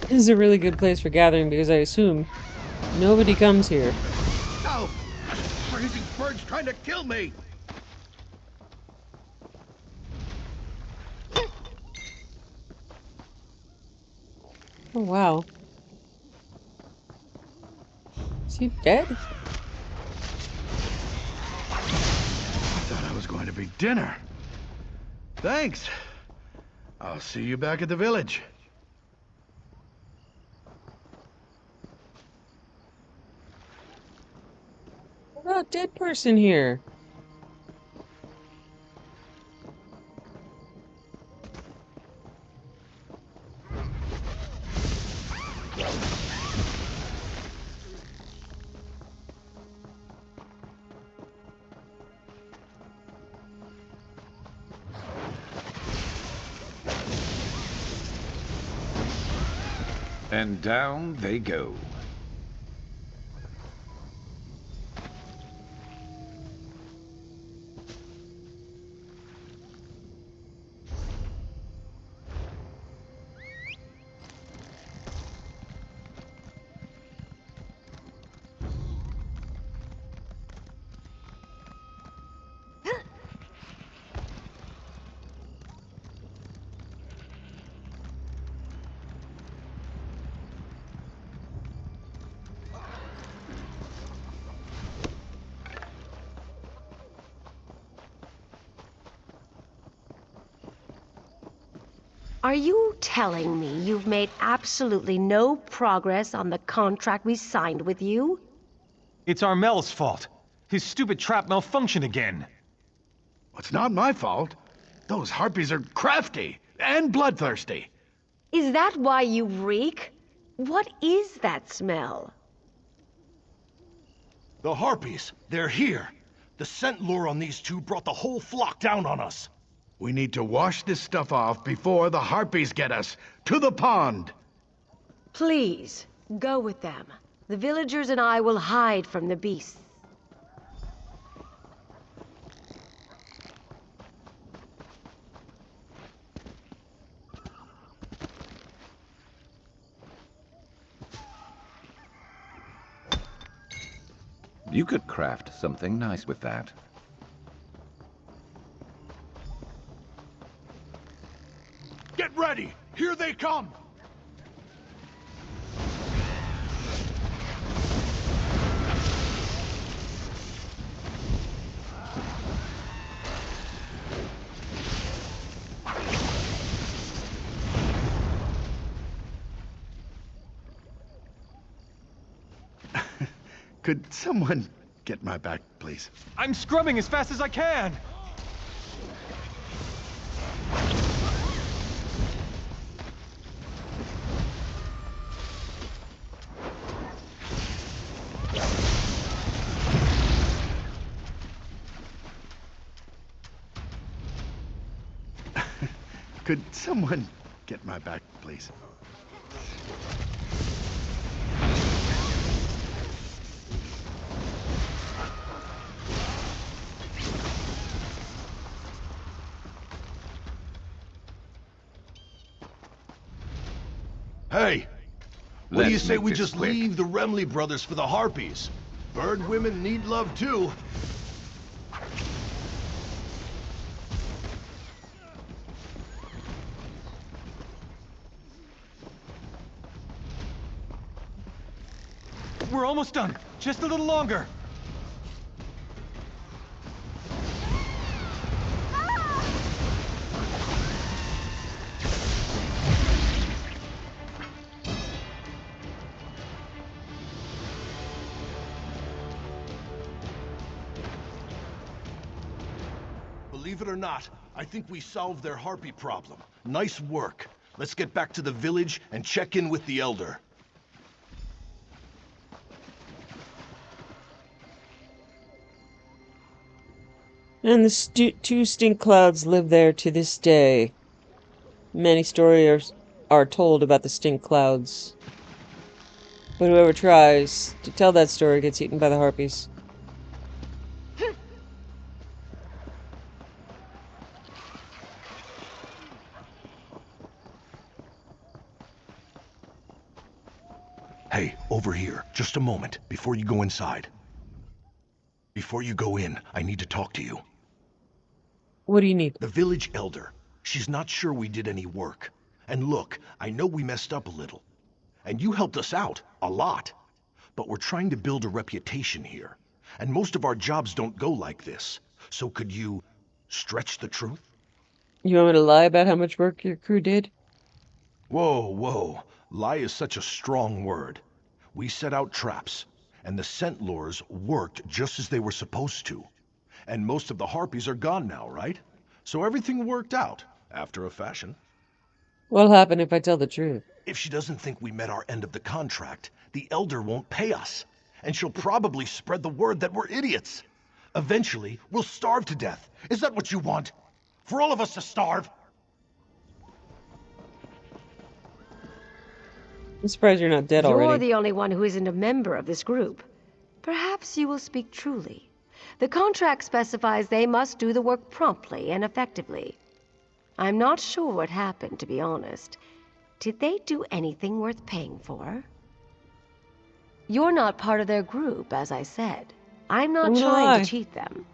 This is a really good place for gathering because I assume nobody comes here. No! Crazy bird's trying to kill me! Oh, wow. Is he dead? Thought I was going to be dinner. Thanks. I'll see you back at the village. What about dead person here? And down they go. Are you telling me you've made absolutely no progress on the contract we signed with you? It's Armel's fault. His stupid trap malfunctioned again. It's not my fault. Those harpies are crafty and bloodthirsty. Is that why you reek? What is that smell? The harpies, they're here. The scent lure on these two brought the whole flock down on us. We need to wash this stuff off before the harpies get us. To the pond! Please, go with them. The villagers and I will hide from the beasts. You could craft something nice with that. Get ready! Here they come! Could someone get my back, please? I'm scrubbing as fast as I can! Could someone get my back, please? Hey! What do you Let's say make we this just quick. leave the Remley brothers for the Harpies? Bird women need love too. We're almost done. Just a little longer. Believe it or not, I think we solved their Harpy problem. Nice work. Let's get back to the village and check in with the Elder. And the two stink clouds live there to this day. Many stories are told about the stink clouds. But whoever tries to tell that story gets eaten by the harpies. over here, just a moment, before you go inside. Before you go in, I need to talk to you. What do you need? The village elder. She's not sure we did any work. And look, I know we messed up a little. And you helped us out, a lot. But we're trying to build a reputation here. And most of our jobs don't go like this. So could you stretch the truth? You want me to lie about how much work your crew did? Whoa, whoa. Lie is such a strong word. We set out traps, and the scent lures worked just as they were supposed to. And most of the harpies are gone now, right? So everything worked out, after a fashion. What'll happen if I tell the truth? If she doesn't think we met our end of the contract, the Elder won't pay us. And she'll probably spread the word that we're idiots. Eventually, we'll starve to death. Is that what you want? For all of us to starve? I'm surprised you're not dead You're already. the only one who isn't a member of this group. Perhaps you will speak truly. The contract specifies they must do the work promptly and effectively. I'm not sure what happened, to be honest. Did they do anything worth paying for? You're not part of their group, as I said. I'm not trying to cheat them.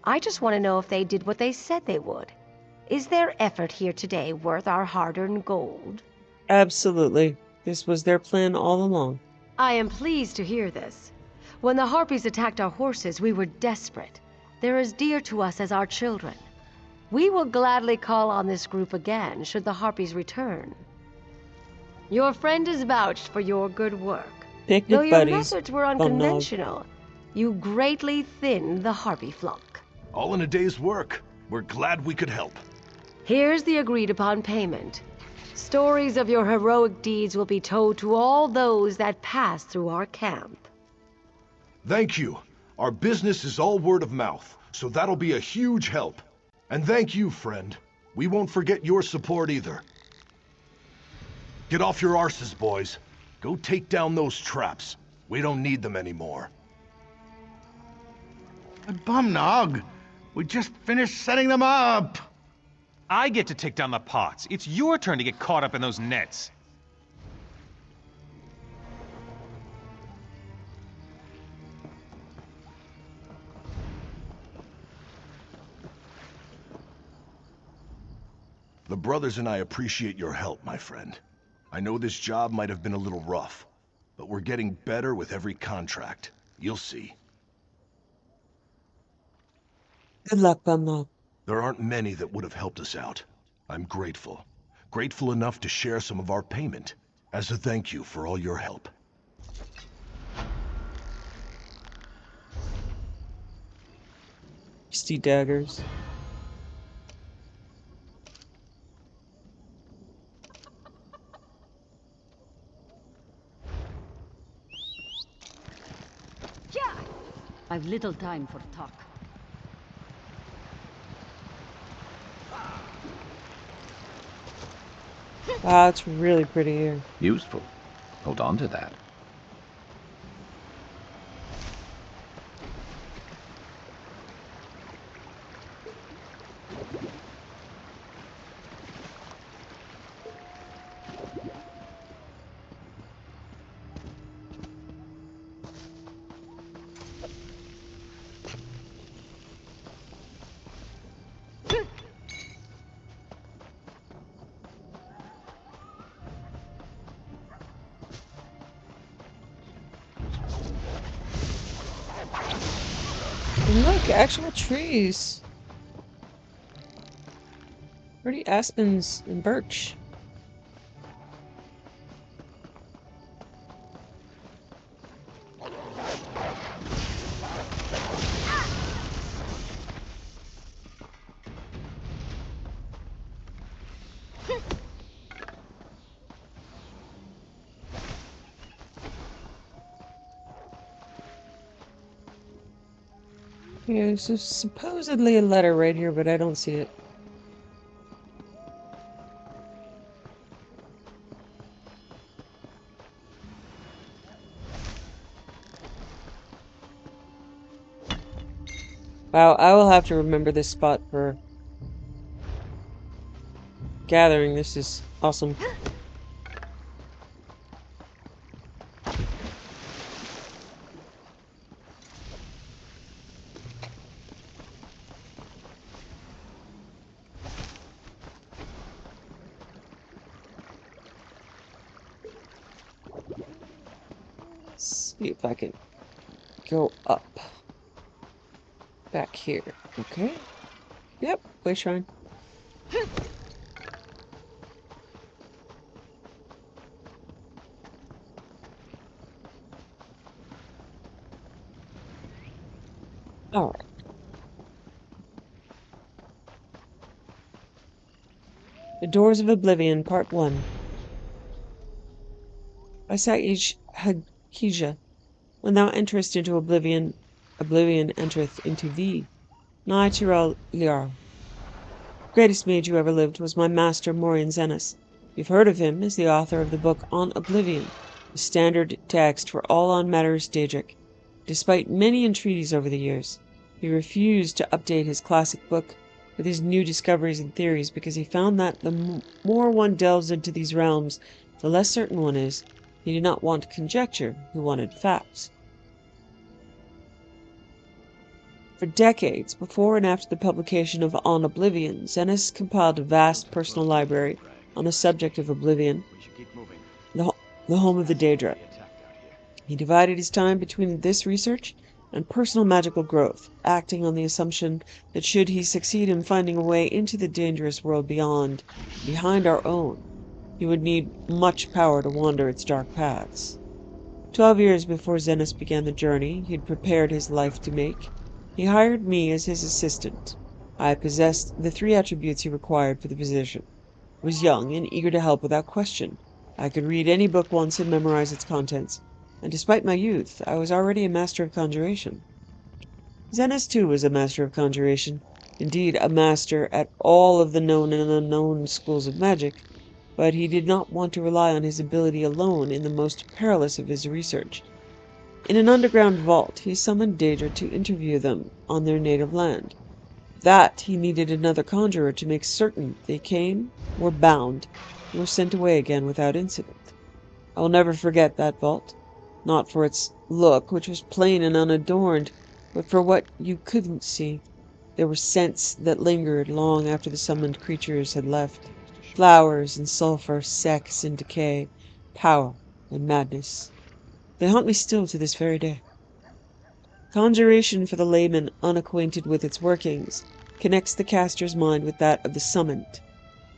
I just want to know if they did what they said they would. Is their effort here today worth our hard-earned gold? Absolutely. This was their plan all along. I am pleased to hear this. When the Harpies attacked our horses, we were desperate. They're as dear to us as our children. We will gladly call on this group again, should the Harpies return. Your friend is vouched for your good work. Picnic Though your buddies. methods were unconventional, you greatly thinned the Harpy flock. All in a day's work. We're glad we could help. Here's the agreed-upon payment. Stories of your heroic deeds will be told to all those that pass through our camp. Thank you. Our business is all word of mouth, so that'll be a huge help. And thank you, friend. We won't forget your support either. Get off your arses, boys. Go take down those traps. We don't need them anymore. But Bumnog, we just finished setting them up. I get to take down the pots. It's your turn to get caught up in those nets. The brothers and I appreciate your help, my friend. I know this job might have been a little rough, but we're getting better with every contract. You'll see. Good luck, Bumnog. There aren't many that would have helped us out. I'm grateful. Grateful enough to share some of our payment, as a thank you for all your help. Rusty daggers. I've little time for talk. Wow, it's really pretty here. Useful. Hold on to that. And look, actual trees. Pretty aspens and birch. Yeah, there's supposedly a letter right here, but I don't see it. Wow, I will have to remember this spot for gathering. This is awesome. see if I can go up. Back here. Okay. Yep, way shrine. Alright. The Doors of Oblivion, Part 1. By Sai'ij Hakija. When thou enterest into oblivion, oblivion entereth into thee. Nigh Tirel Liar. Greatest mage who ever lived was my master Morian Zenas. You've heard of him as the author of the book On Oblivion, the standard text for all on matters Daedric. Despite many entreaties over the years, he refused to update his classic book with his new discoveries and theories because he found that the more one delves into these realms, the less certain one is. He did not want conjecture, he wanted facts. For decades, before and after the publication of On Oblivion, Zenas compiled a vast personal library on the subject of Oblivion, the home of the Daedra. He divided his time between this research and personal magical growth, acting on the assumption that should he succeed in finding a way into the dangerous world beyond, behind our own, he would need much power to wander its dark paths. 12 years before Zenas began the journey he had prepared his life to make, he hired me as his assistant. I possessed the 3 attributes he required for the position. I was young and eager to help without question. I could read any book once and memorize its contents, and despite my youth, I was already a master of conjuration. Zenas, too, was a master of conjuration, indeed a master at all of the known and unknown schools of magic, but he did not want to rely on his ability alone in the most perilous of his research. In an underground vault he summoned Daedra to interview them on their native land. For that he needed another conjurer to make certain they came, were bound, and were sent away again without incident. I will never forget that vault, not for its look, which was plain and unadorned, but for what you couldn't see. There were scents that lingered long after the summoned creatures had left. Flowers and sulphur, sex and decay, power and madness. They haunt me still to this very day. Conjuration, for the layman unacquainted with its workings, connects the caster's mind with that of the summoned.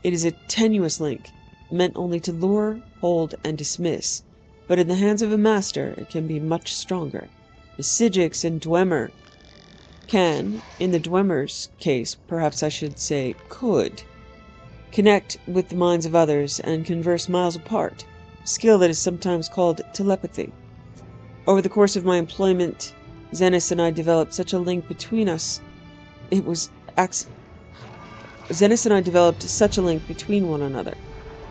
It is a tenuous link, meant only to lure, hold, and dismiss, but in the hands of a master it can be much stronger. The Psijics and Dwemer can, in the Dwemer's case perhaps I should say could, connect with the minds of others and converse miles apart, a skill that is sometimes called telepathy. Over the course of my employment, Zenas and I developed such a link between us. Zenas and I developed such a link between one another.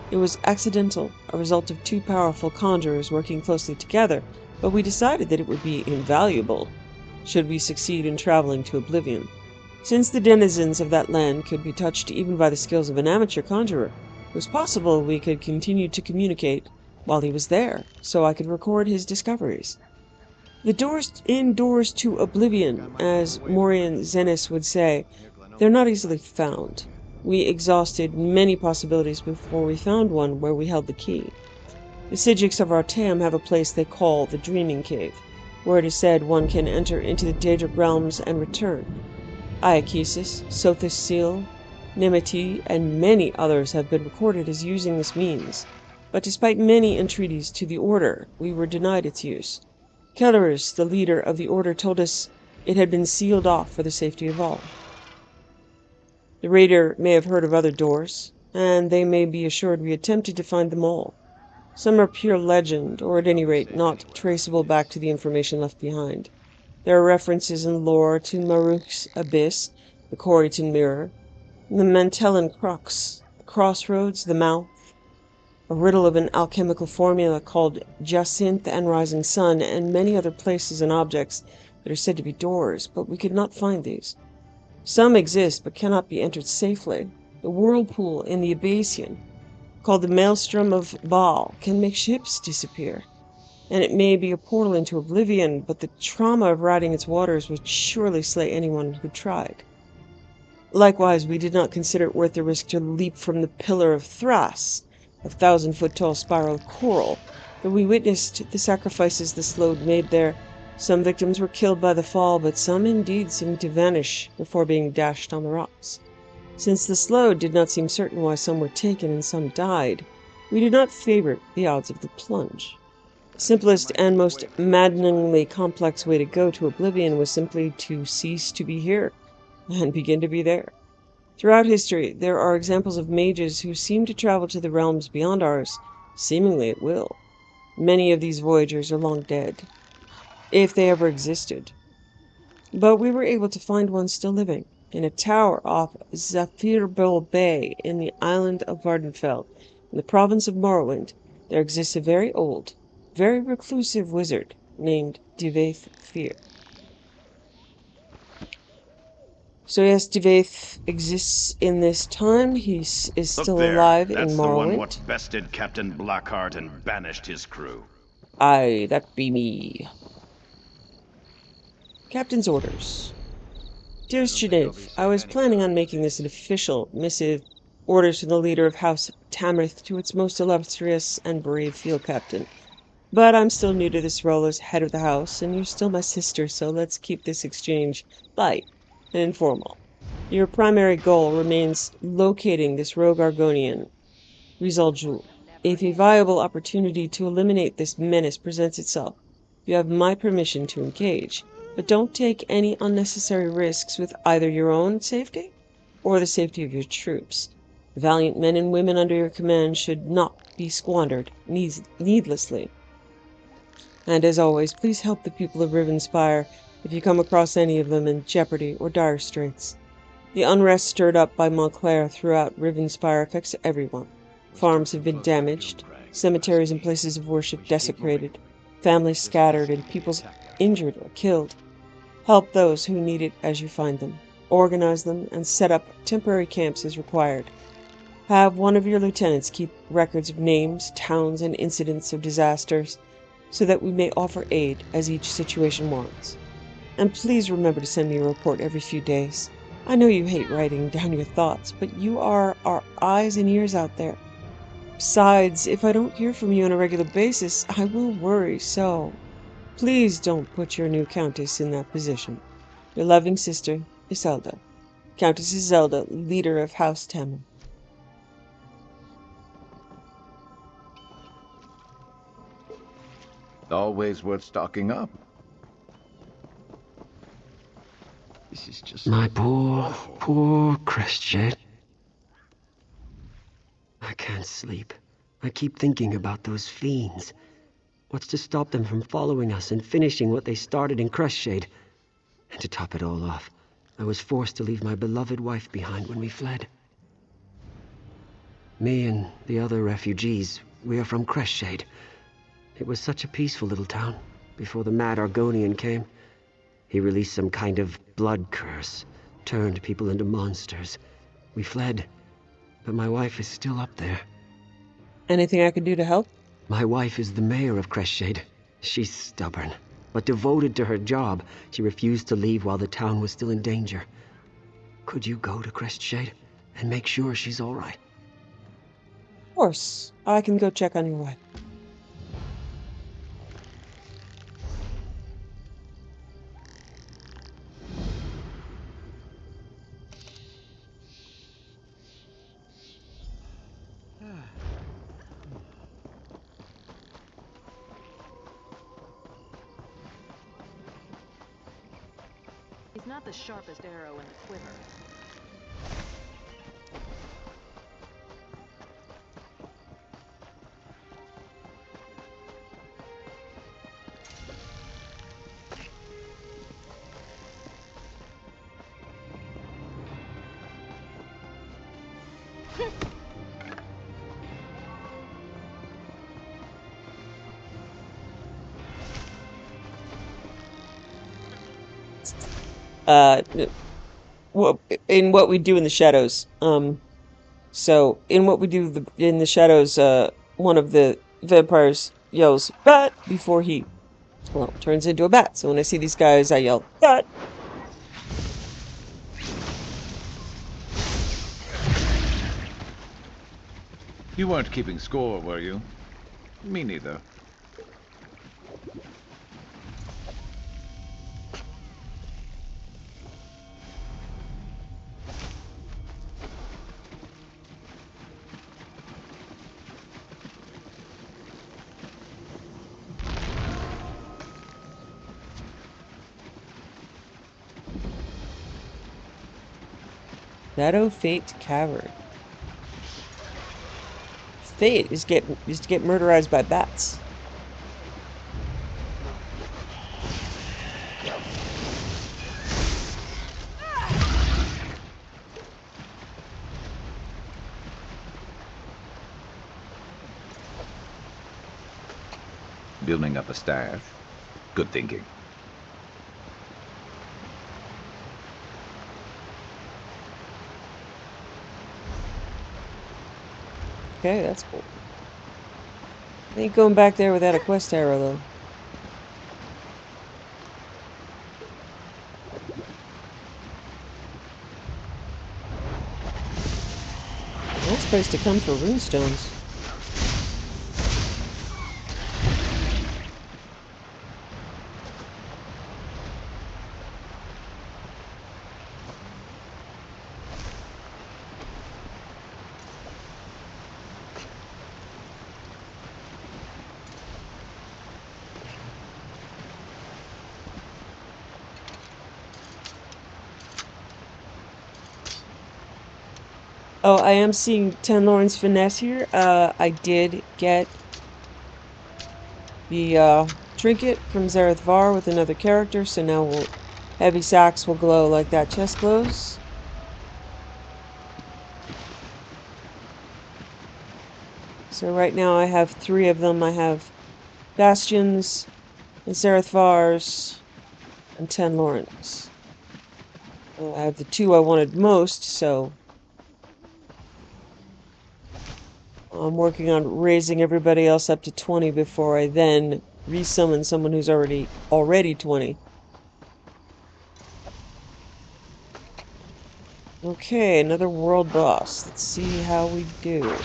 It was accidental, a result of 2 powerful conjurers working closely together, but we decided that it would be invaluable should we succeed in traveling to Oblivion. Since the denizens of that land could be touched even by the skills of an amateur conjurer, it was possible we could continue to communicate while he was there, so I could record his discoveries. The doors indoors to Oblivion, as Morian Zenas would say, they're not easily found. We exhausted many possibilities before we found one where we held the key. The Psijics of our Tam have a place they call the Dreaming Cave, where it is said one can enter into the Daedric realms and return. Iakesis, Sothis Seal, Nemeti, and many others have been recorded as using this means, but despite many entreaties to the Order, we were denied its use. Kellerus, the leader of the Order, told us it had been sealed off for the safety of all. The reader may have heard of other doors, and they may be assured we attempted to find them all. Some are pure legend, or at any rate not traceable back to the information left behind. There are references in lore to Maruk's Abyss, the Corriton Mirror, the Mantellan Crux, the Crossroads, the Mouth, a riddle of an alchemical formula called Jacinth and Rising Sun, and many other places and objects that are said to be doors, but we could not find these. Some exist but cannot be entered safely. The whirlpool in the Abyssian, called the Maelstrom of Baal, can make ships disappear. And it may be a portal into Oblivion, but the trauma of riding its waters would surely slay anyone who tried. Likewise, we did not consider it worth the risk to leap from the Pillar of Thras, a 1,000-foot-tall spiral coral, But we witnessed the sacrifices the Slode made there. Some victims were killed by the fall, but some indeed seemed to vanish before being dashed on the rocks. Since the Slode did not seem certain why some were taken and some died, we did not favor the odds of the plunge. The simplest and most maddeningly complex way to go to oblivion was simply to cease to be here and begin to be there. Throughout history, there are examples of mages who seem to travel to the realms beyond ours, seemingly at will. Many of these voyagers are long dead, if they ever existed. But we were able to find one still living, in a tower off Zephyrbel Bay in the island of Vardenfell. In the province of Morrowind, there exists a very old, very reclusive wizard named Divaith Fear. So yes, Divaith exists in this time. He is still alive in That's Morrowind. The one what bested Captain Blackheart and banished his crew. Aye, that be me. Captain's orders. Dearest Genevieve, I was planning on making this an official missive, orders from the leader of House Tamrith to its most illustrious and brave field captain. But I'm still new to this role as head of the house, and you're still my sister, so let's keep this exchange light and informal. Your primary goal remains locating this rogue Argonian, Rizal. If a viable opportunity to eliminate this menace presents itself, you have my permission to engage, but don't take any unnecessary risks with either your own safety or the safety of your troops. The valiant men and women under your command should not be squandered needlessly. And as always, please help the people of Rivenspire if you come across any of them in jeopardy or dire straits. The unrest stirred up by Montclair throughout Rivenspire affects everyone. Farms have been damaged, cemeteries and places of worship desecrated, families scattered, and people injured or killed. Help those who need it as you find them. Organize them and set up temporary camps as required. Have one of your lieutenants keep records of names, towns, and incidents of disasters, so that we may offer aid as each situation warrants. And please remember to send me a report every few days. I know you hate writing down your thoughts, but you are our eyes and ears out there. Besides, if I don't hear from you on a regular basis, I will worry, so please don't put your new Countess in that position. Your loving sister, Iselda. Countess Iselda, leader of House Tamrith. Always worth stocking up. This is just... My poor Crestshade. I can't sleep. I keep thinking about those fiends. What's to stop them from following us and finishing what they started in Crestshade? And to top it all off, I was forced to leave my beloved wife behind when we fled. Me and the other refugees, we are from Crestshade. It was such a peaceful little town before the mad Argonian came. He released some kind of blood curse, turned people into monsters. We fled, but my wife is still up there. Anything I can do to help? My wife is the mayor of Crestshade. She's stubborn, but devoted to her job. She refused to leave while the town was still in danger. Could you go to Crestshade and make sure she's all right? Of course. I can go check on your wife. He's not the sharpest arrow in the quiver. In what we do in the shadows. So in what we do in the shadows, one of the vampires yells "bat" before he, well, turns into a bat. So when I see these guys, I yell "bat." You weren't keeping score, were you? Me neither. Shadow Fate Cavern. Fate is to get murderized by bats. Building up a stash. Good thinking. Okay, that's cool. I ain't going back there without a quest arrow, though. Nice place to come for runestones. Oh, I am seeing Tenlorn's Finesse here. I did get the trinket from Zareth Var with another character, so now heavy sacks will glow like that chest glows. So right now I have 3 of them. I have Bastions, and Zareth Vars, and Tenlorn's. I have the 2 I wanted most, so I'm working on raising everybody else up to 20 before I then resummon someone who's already 20. Okay, another world boss. Let's see how we do.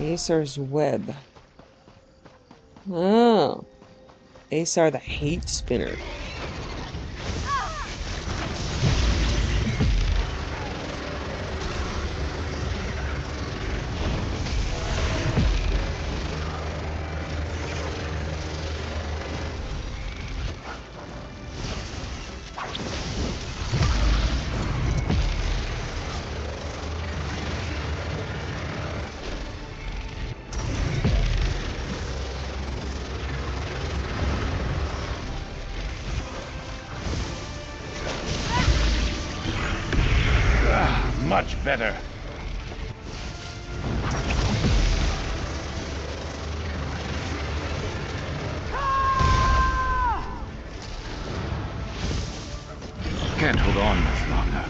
Aesar's Web. Oh. Aesar the Hate Spinner. Much better. Can't hold on much longer.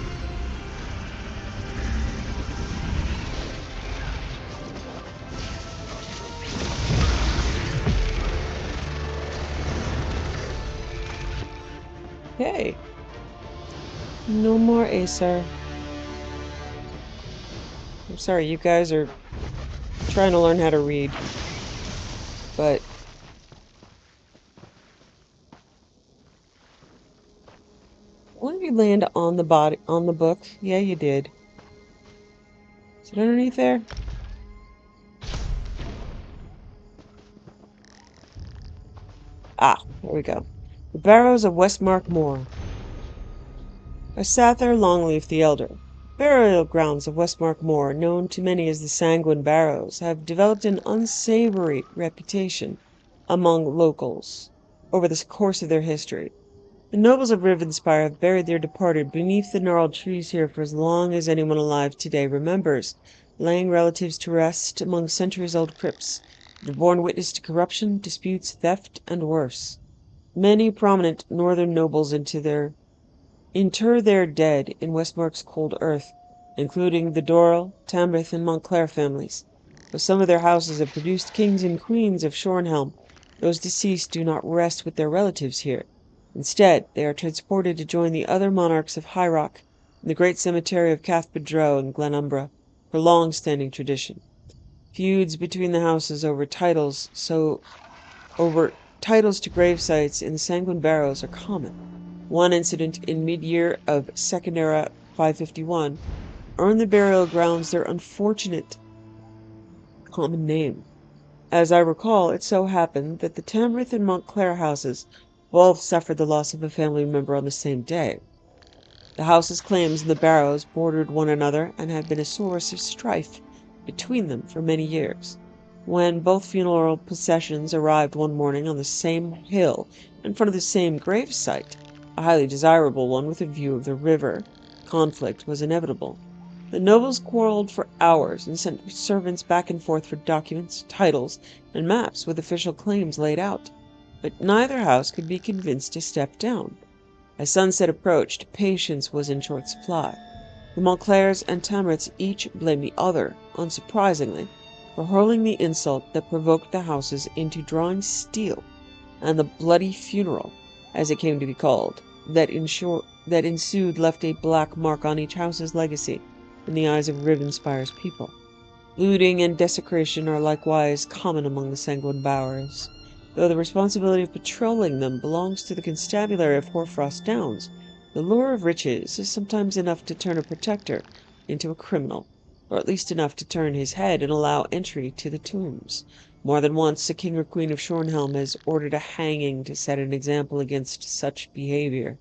Hey. No more Aesar. I'm sorry, you guys are trying to learn how to read. But when you land on the book? Yeah, you did. Is it underneath there? Ah, there we go. The Barrows of Westmark Moor. I sat there Longleaf the Elder. Burial grounds of Westmark Moor, known to many as the Sanguine Barrows, have developed an unsavory reputation among locals over the course of their history. The nobles of Rivenspire have buried their departed beneath the gnarled trees here for as long as anyone alive today remembers, laying relatives to rest among centuries-old crypts that have borne witness to corruption, disputes, theft, and worse. Many prominent northern nobles inter their dead in Westmark's cold earth, including the Dorrel, Tamrith, and Montclair families. Though some of their houses have produced kings and queens of Shornhelm, those deceased do not rest with their relatives here. Instead, they are transported to join the other monarchs of High Rock in the great cemetery of Cathbedrow and Glenumbra, for long-standing tradition. Feuds between the houses over titles to grave sites in the Sanguine Barrows are common. One incident in mid-year of Second Era 551 earned the burial grounds their unfortunate common name. As I recall, it so happened that the Tamrith and Montclair houses both suffered the loss of a family member on the same day. The houses' claims in the Barrows bordered one another and had been a source of strife between them for many years. When both funeral processions arrived one morning on the same hill in front of the same grave site, a highly desirable one with a view of the river, conflict was inevitable. The nobles quarreled for hours and sent servants back and forth for documents, titles, and maps with official claims laid out, but neither house could be convinced to step down. As sunset approached, patience was in short supply. The Montclairs and Tamriths each blamed the other, unsurprisingly, for hurling the insult that provoked the houses into drawing steel, and the bloody funeral, as it came to be called, that ensued left a black mark on each house's legacy in the eyes of Rivenspire's people. Looting and desecration are likewise common among the Sanguine Bowers, though the responsibility of patrolling them belongs to the constabulary of Hoarfrost Downs. The lure of riches is sometimes enough to turn a protector into a criminal, or at least enough to turn his head and allow entry to the tombs. More than once a king or queen of Shornhelm has ordered a hanging to set an example against such behavior.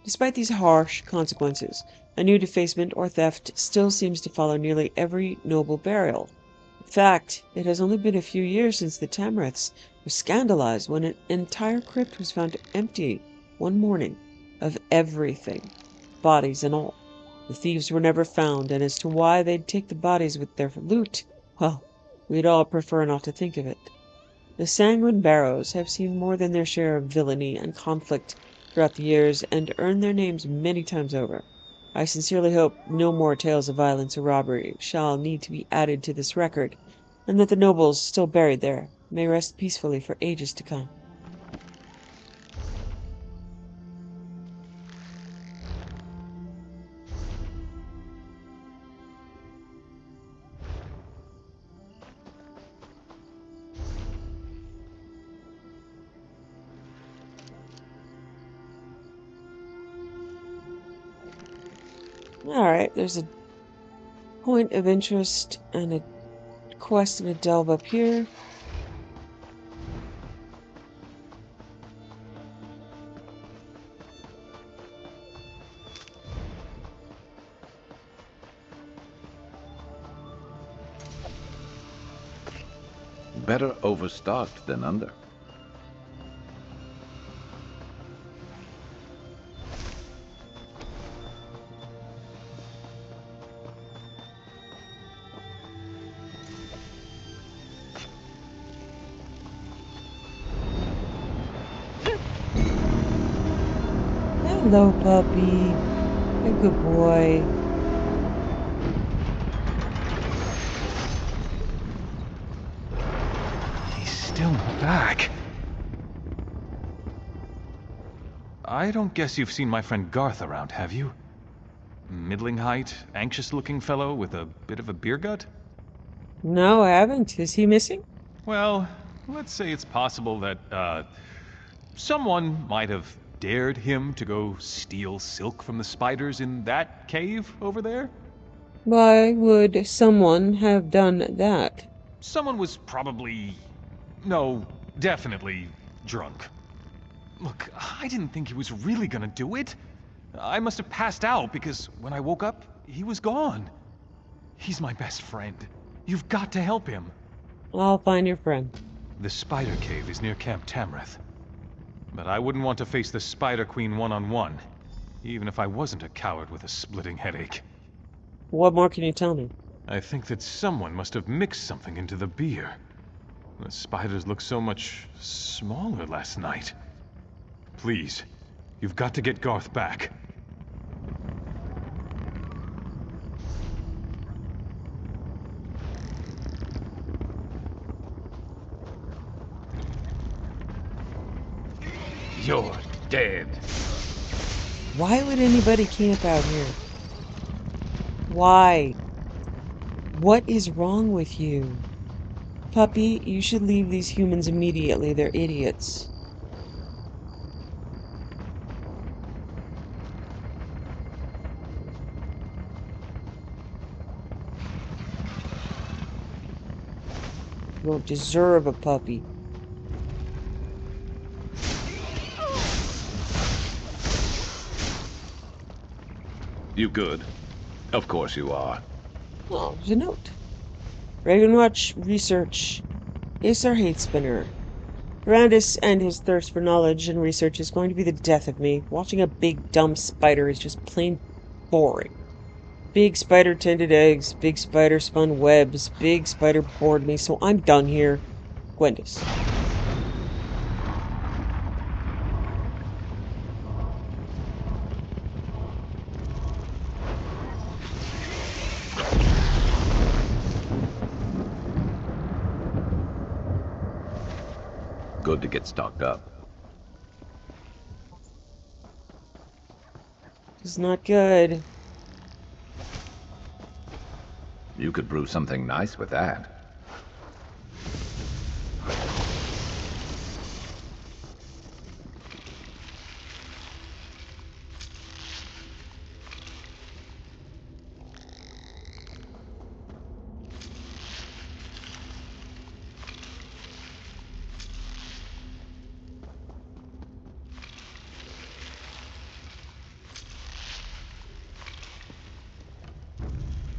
Despite these harsh consequences, a new defacement or theft still seems to follow nearly every noble burial. In fact, it has only been a few years since the Tamriths were scandalized when an entire crypt was found empty one morning of everything, bodies and all. The thieves were never found, and as to why they'd take the bodies with their loot, well, we'd all prefer not to think of it. The Sanguine Barrows have seen more than their share of villainy and conflict throughout the years, and earned their names many times over. I sincerely hope no more tales of violence or robbery shall need to be added to this record, and that the nobles still buried there may rest peacefully for ages to come. Alright, there's a point of interest and a quest and a delve up here. Better overstocked than under. Hello, puppy. You're a good boy. He's still not back. I don't guess you've seen my friend Garth around, have you? Middling height, anxious-looking fellow with a bit of a beer gut? No, I haven't. Is he missing? Well, let's say it's possible that, someone might have dared him to go steal silk from the spiders in that cave over there? Why would someone have done that? Someone was probably... no, definitely drunk. Look, I didn't think he was really gonna do it. I must have passed out because when I woke up, he was gone. He's my best friend. You've got to help him. I'll find your friend. The spider cave is near Camp Tamrith. But I wouldn't want to face the Spider Queen one-on-one, even if I wasn't a coward with a splitting headache. What more can you tell me? I think that someone must have mixed something into the beer. The spiders looked so much smaller last night. Please, you've got to get Garth back. You're dead. Why would anybody camp out here? Why? What is wrong with you? Puppy, you should leave these humans immediately. They're idiots. You don't deserve a puppy. You good? Of course you are. Oh, there's a note. Ravenwatch research. Aesar hate spinner. Brandis and his thirst for knowledge and research is going to be the death of me. Watching a big dumb spider is just plain boring. Big spider tended eggs, big spider spun webs, big spider bored me, so I'm done here. Gwendis. Good to get stocked up. It's not good. You could brew something nice with that.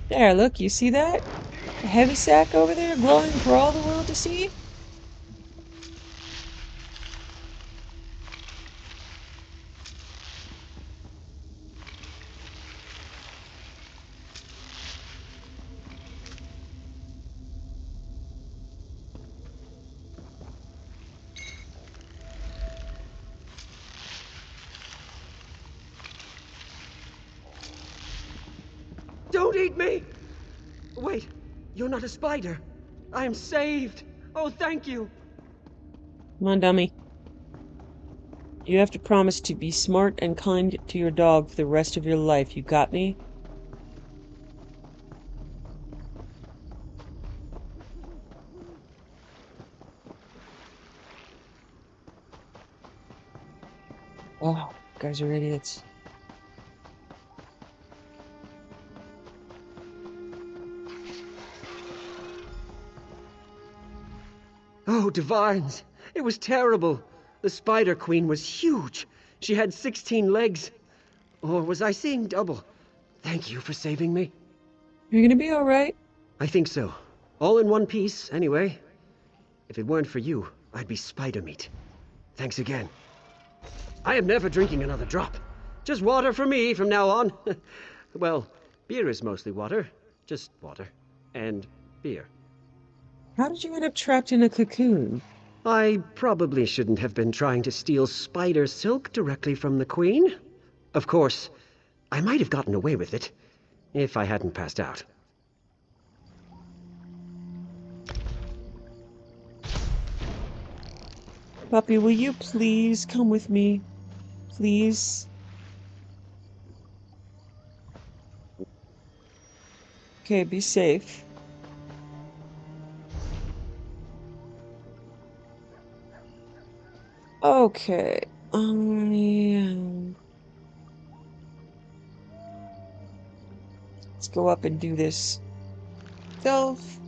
There, look, you see that? A heavy sack over there glowing for all the world to see? Don't eat me! Wait, you're not a spider. I am saved. Oh, thank you. Come on, dummy. You have to promise to be smart and kind to your dog for the rest of your life. You got me? Oh, you guys are idiots. Oh, divines. It was terrible. The Spider Queen was huge. She had 16 legs. Or was I seeing double? Thank you for saving me. You're gonna be alright. I think so. All in one piece, anyway. If it weren't for you, I'd be spider meat. Thanks again. I am never drinking another drop. Just water for me from now on. Well, beer is mostly water. Just water. And beer. How did you end up trapped in a cocoon? I probably shouldn't have been trying to steal spider silk directly from the Queen. Of course, I might have gotten away with it, if I hadn't passed out. Puppy, will you please come with me? Please? Okay, be safe. Okay. Yeah. Let's go up and do this. Stealth.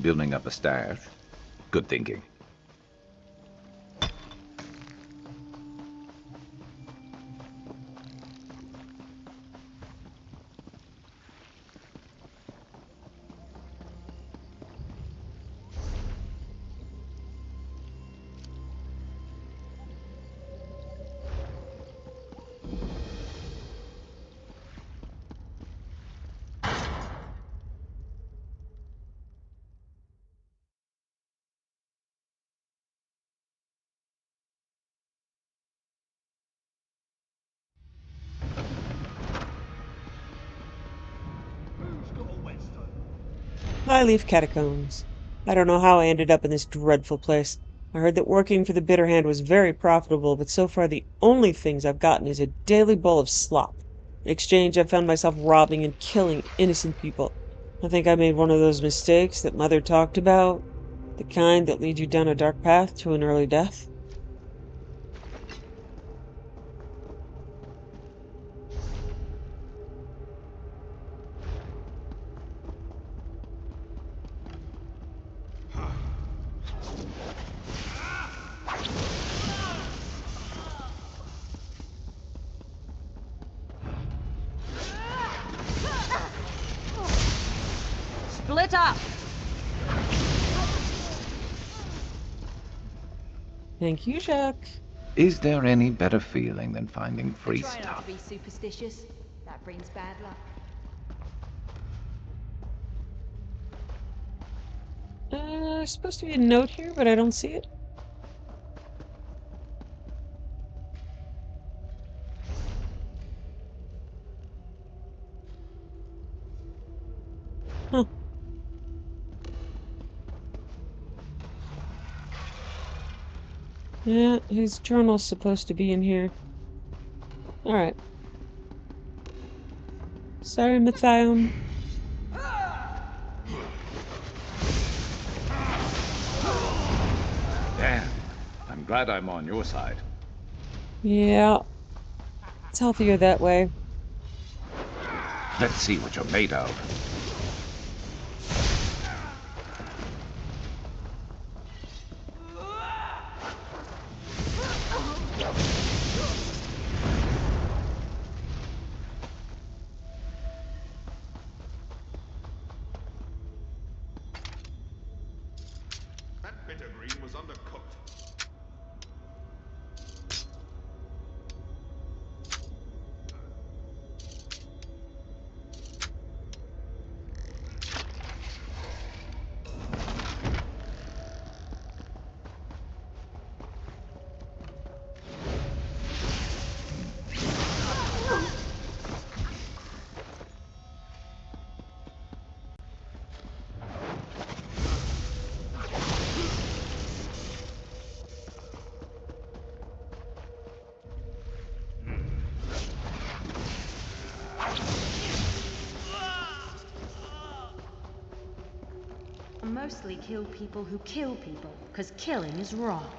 Building up a stash. Good thinking. Flyleaf Catacombs. I don't know how I ended up in this dreadful place. I heard that working for the Bitter Hand was very profitable, but so far the only things I've gotten is a daily bowl of slop. In exchange, I've found myself robbing and killing innocent people. I think I made one of those mistakes that Mother talked about, the kind that lead you down a dark path to an early death. Split up! Thank you, Jacques. Is there any better feeling than finding free Try not stuff? to be superstitious. That brings bad luck. There's supposed to be a note here, but I don't see it. Huh. Yeah, his journal's supposed to be in here. Alright. Sorry, Mathion. Damn. I'm glad I'm on your side. Yeah. It's healthier that way. Let's see what you're made of. That bitter green was undercooked. Mostly kill people who kill people, because killing is wrong.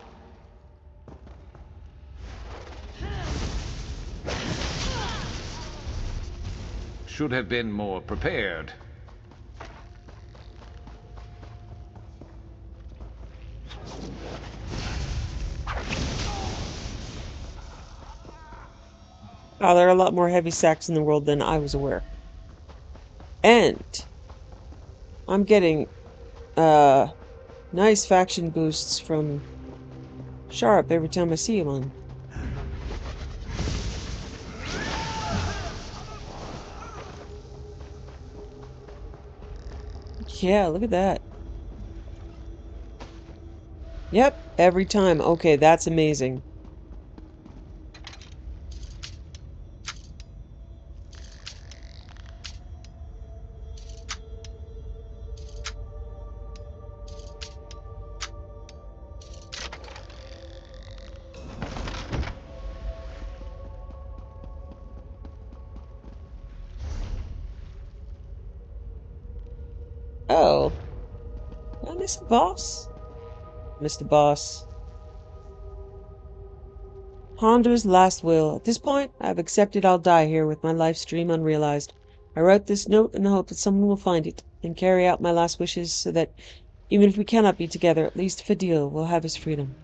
Should have been more prepared. Wow, there are a lot more heavy sacks in the world than I was aware. And I'm getting nice faction boosts from Sharp every time I see him on. Yeah, look at that. Yep, every time. Okay, that's amazing. Oh. Did I miss the boss? Mr. Boss. Honder's last will. At this point, I've accepted I'll die here with my life stream unrealized. I wrote this note in the hope that someone will find it and carry out my last wishes so that Even if we cannot be together, at least Fadil will have his freedom.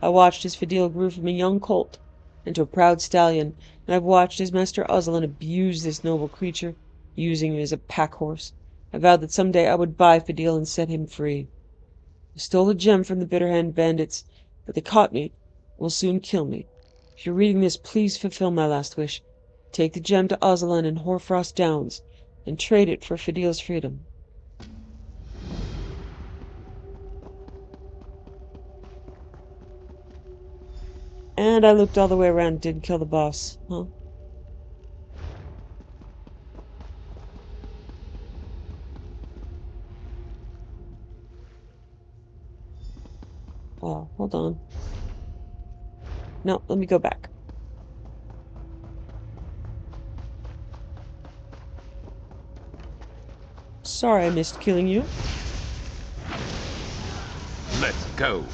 I watched as Fadil grew from a young colt into a proud stallion, and I've watched as Master Uzlan abused this noble creature, using him as a pack horse. I vowed that someday I would buy Fadil and set him free. I stole a gem from the Bitterhand bandits, but they caught me and will soon kill me. If you're reading this, please fulfill my last wish. Take the gem to Uzlan and Hoarfrost Downs, and trade it for Fadil's freedom. And I looped all the way around and didn't kill the boss, huh? Oh, hold on. No, let me go back. Sorry I missed killing you. Let's go.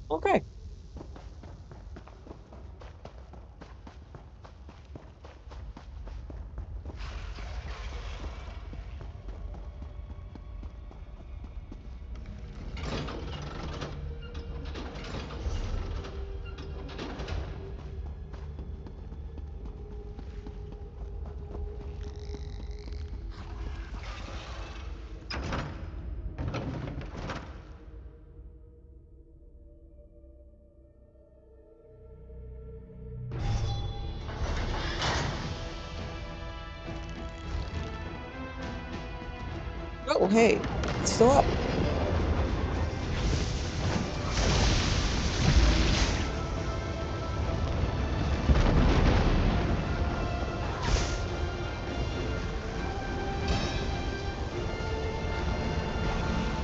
Okay. Oh, hey, it's still up.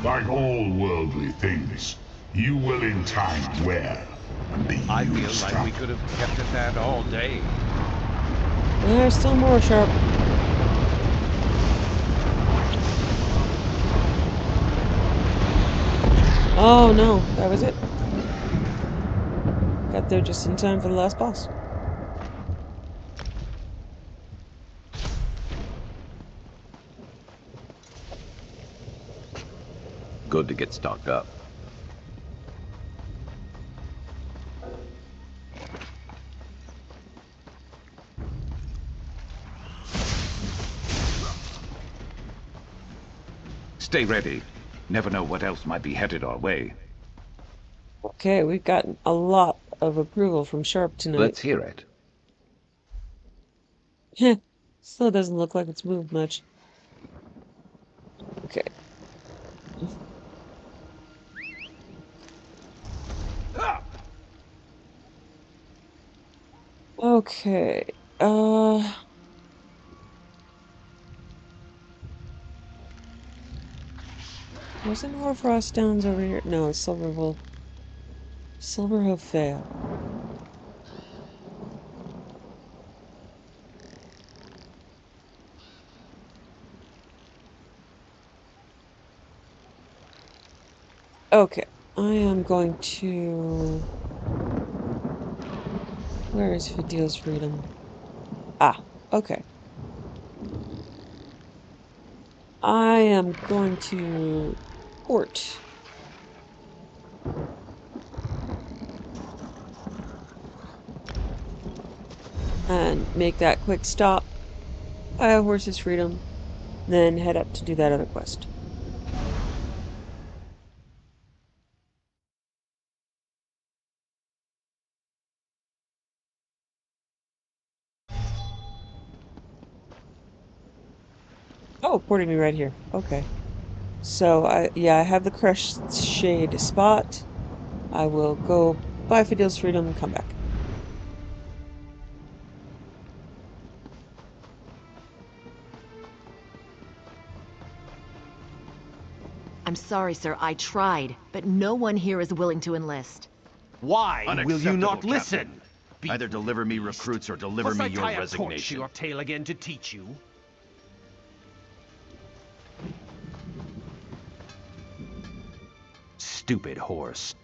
Like all worldly things, you will in time wear and be used I feel like up. we could have kept at that all day. There's still more, Sharp. Oh no, that was it. Got there just in time for the last boss. Good to get stocked up. Stay ready. Never know what else might be headed our way. Okay, we've gotten a lot of approval from Sharp tonight. Let's hear it. Heh, still doesn't look like it's moved much. Okay. Okay, wasn't Hoarfrost Downs over here? No, it's Silverhoof Vale. Okay, I am going to... Where is Fadil's freedom? Ah, okay. I am going to port. And make that quick stop. Buy a horse's freedom. Then head up to do that other quest. Oh, porting me right here. Okay. So, I have the Crushed Shade spot. I will go buy Fadil's freedom and come back. I'm sorry, sir. I tried, but no one here is willing to enlist. Why will you not Unacceptable, listen? Captain. Either deliver me recruits or deliver Must me I your tie a torch to resignation. your tail again to teach you? Stupid horse.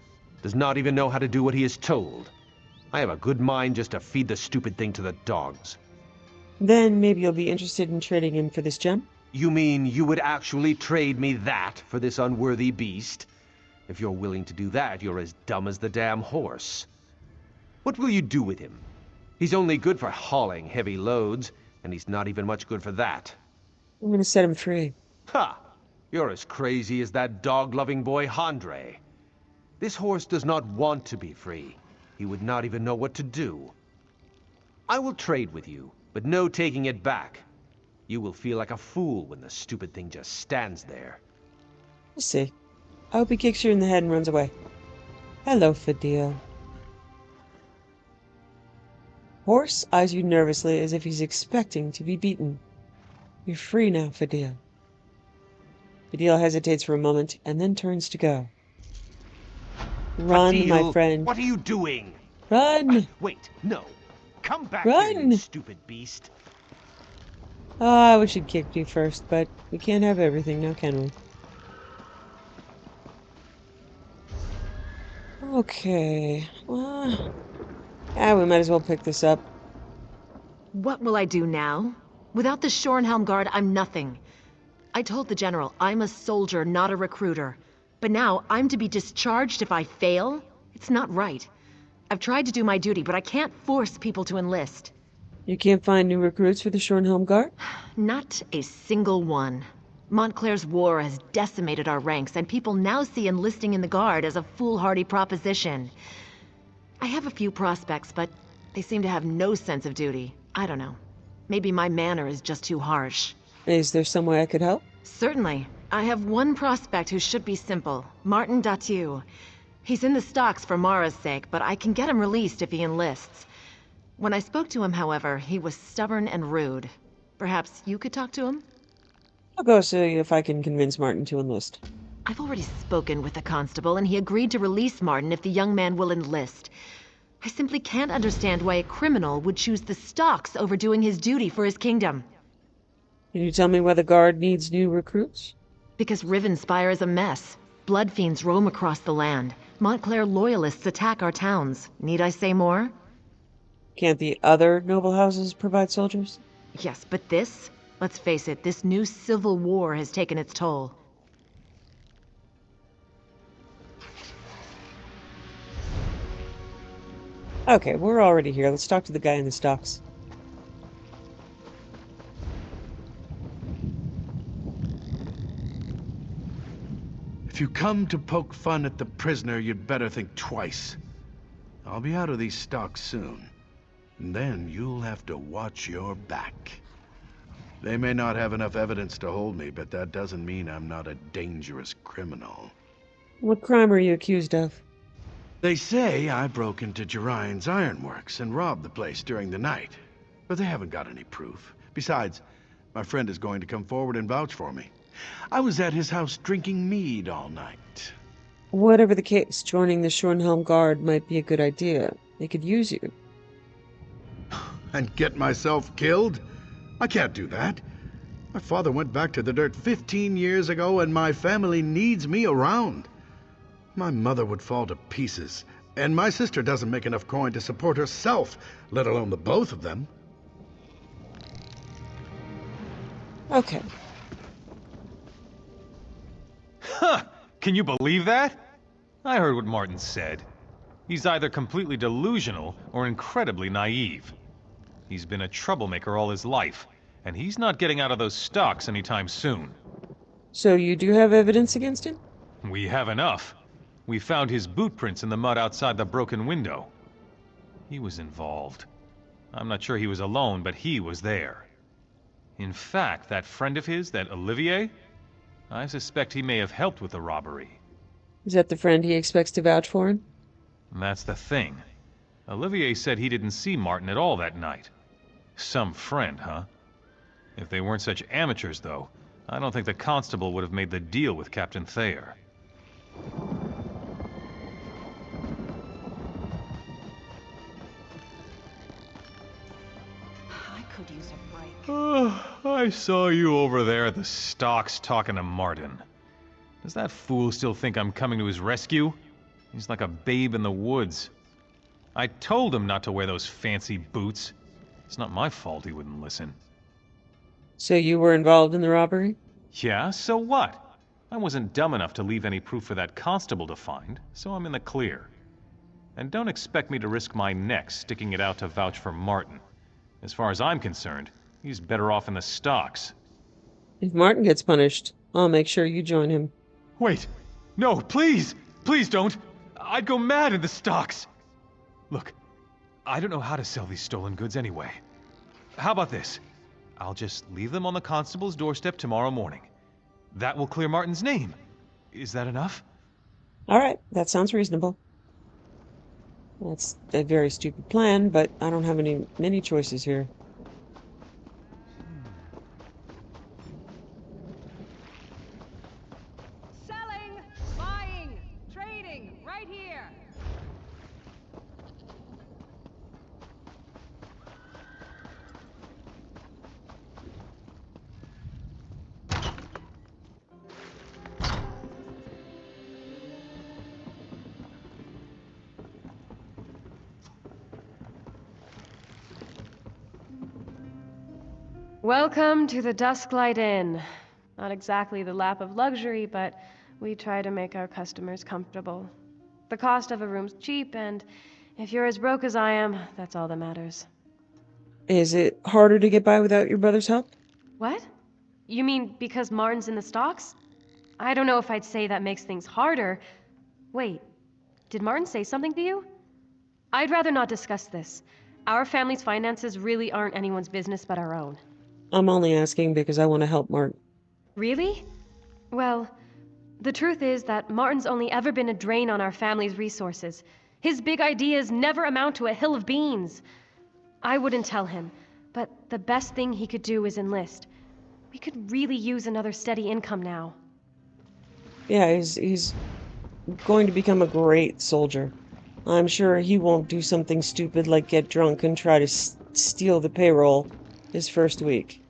Does not even know how to do what he is told. I have a good mind just to feed the stupid thing to the dogs. Then maybe you'll be interested in trading him for this gem? You mean you would actually trade me that for this unworthy beast? If you're willing to do that, you're as dumb as the damn horse. What will you do with him? He's only good for hauling heavy loads, and he's not even much good for that. I'm gonna set him free. Ha! You're as crazy as that dog-loving boy Handre. This horse does not want to be free. He would not even know what to do. I will trade with you, but no taking it back. You will feel like a fool when the stupid thing just stands there. We'll see. I hope he kicks you in the head and runs away. Hello, Fadil. Horse eyes you nervously as if he's expecting to be beaten. You're free now, Fadil. Fadil hesitates for a moment and then turns to go. Run, Fadil, my friend. What are you doing? Run! Wait, no. Come back Run! here, you stupid beast. Ah, we should kick you first, but we can't have everything now, can we? Okay. Well, we might as well pick this up. What will I do now? Without the Shornhelm Guard, I'm nothing. I told the General I'm a soldier, not a recruiter. But now I'm to be discharged if I fail? It's not right. I've tried to do my duty, but I can't force people to enlist. You can't find new recruits for the Shornhelm Guard? Not a single one. Montclair's war has decimated our ranks, and people now see enlisting in the Guard as a foolhardy proposition. I have a few prospects, but they seem to have no sense of duty. I don't know. Maybe my manner is just too harsh. Is there some way I could help? Certainly. I have one prospect who should be simple. Martin Datu. He's in the stocks for Mara's sake, but I can get him released if he enlists. When I spoke to him, however, he was stubborn and rude. Perhaps you could talk to him? I'll go see if I can convince Martin to enlist. I've already spoken with the constable, and he agreed to release Martin if the young man will enlist. I simply can't understand why a criminal would choose the stocks over doing his duty for his kingdom. Can you tell me why the Guard needs new recruits? Because Rivenspire is a mess. Blood fiends roam across the land. Montclair loyalists attack our towns. Need I say more? Can't the other noble houses provide soldiers? Yes, but this? Let's face it, this new civil war has taken its toll. Okay, we're already here. Let's talk to the guy in the stocks. If you come to poke fun at the prisoner, you'd better think twice. I'll be out of these stocks soon. And then you'll have to watch your back. They may not have enough evidence to hold me, but that doesn't mean I'm not a dangerous criminal. What crime are you accused of? They say I broke into Gerine's ironworks and robbed the place during the night. But they haven't got any proof. Besides, my friend is going to come forward and vouch for me. I was at his house drinking mead all night. Whatever the case, joining the Shornhelm Guard might be a good idea. They could use you. And get myself killed? I can't do that. My father went back to the dirt 15 years ago, and my family needs me around. My mother would fall to pieces, and my sister doesn't make enough coin to support herself, let alone the both of them. Okay. Huh! Can you believe that? I heard what Martin said. He's either completely delusional or incredibly naive. He's been a troublemaker all his life, and he's not getting out of those stocks anytime soon. So you do have evidence against him? We have enough. We found his boot prints in the mud outside the broken window. He was involved. I'm not sure he was alone, but he was there. In fact, that friend of his, that Olivier, I suspect he may have helped with the robbery. Is that the friend he expects to vouch for him? And that's the thing. Olivier said he didn't see Martin at all that night. Some friend, huh? If they weren't such amateurs, though, I don't think the constable would have made the deal with Captain Thayer. I could use a break. I saw you over there at the stocks talking to Martin. Does that fool still think I'm coming to his rescue? He's like a babe in the woods. I told him not to wear those fancy boots. It's not my fault he wouldn't listen. So you were involved in the robbery? Yeah, so what? I wasn't dumb enough to leave any proof for that constable to find, so I'm in the clear. And don't expect me to risk my neck sticking it out to vouch for Martin. As far as I'm concerned, he's better off in the stocks. If Martin gets punished, I'll make sure you join him. Wait! No, please! Please don't! I'd go mad in the stocks! Look, I don't know how to sell these stolen goods anyway. How about this? I'll just leave them on the constable's doorstep tomorrow morning. That will clear Martin's name. Is that enough? All right, that sounds reasonable. That's a very stupid plan, but I don't have many choices here. Selling, buying, trading, right here. Welcome to the Dusklight Inn. Not exactly the lap of luxury, but we try to make our customers comfortable. The cost of a room's cheap, and if you're as broke as I am, that's all that matters. Is it harder to get by without your brother's help? What? You mean because Martin's in the stocks? I don't know if I'd say that makes things harder. Wait, did Martin say something to you? I'd rather not discuss this. Our family's finances really aren't anyone's business but our own. I'm only asking because I want to help Martin. Really? Well, the truth is that Martin's only ever been a drain on our family's resources. His big ideas never amount to a hill of beans. I wouldn't tell him, but the best thing he could do is enlist. We could really use another steady income now. Yeah, he's going to become a great soldier. I'm sure he won't do something stupid like get drunk and try to steal the payroll his first week.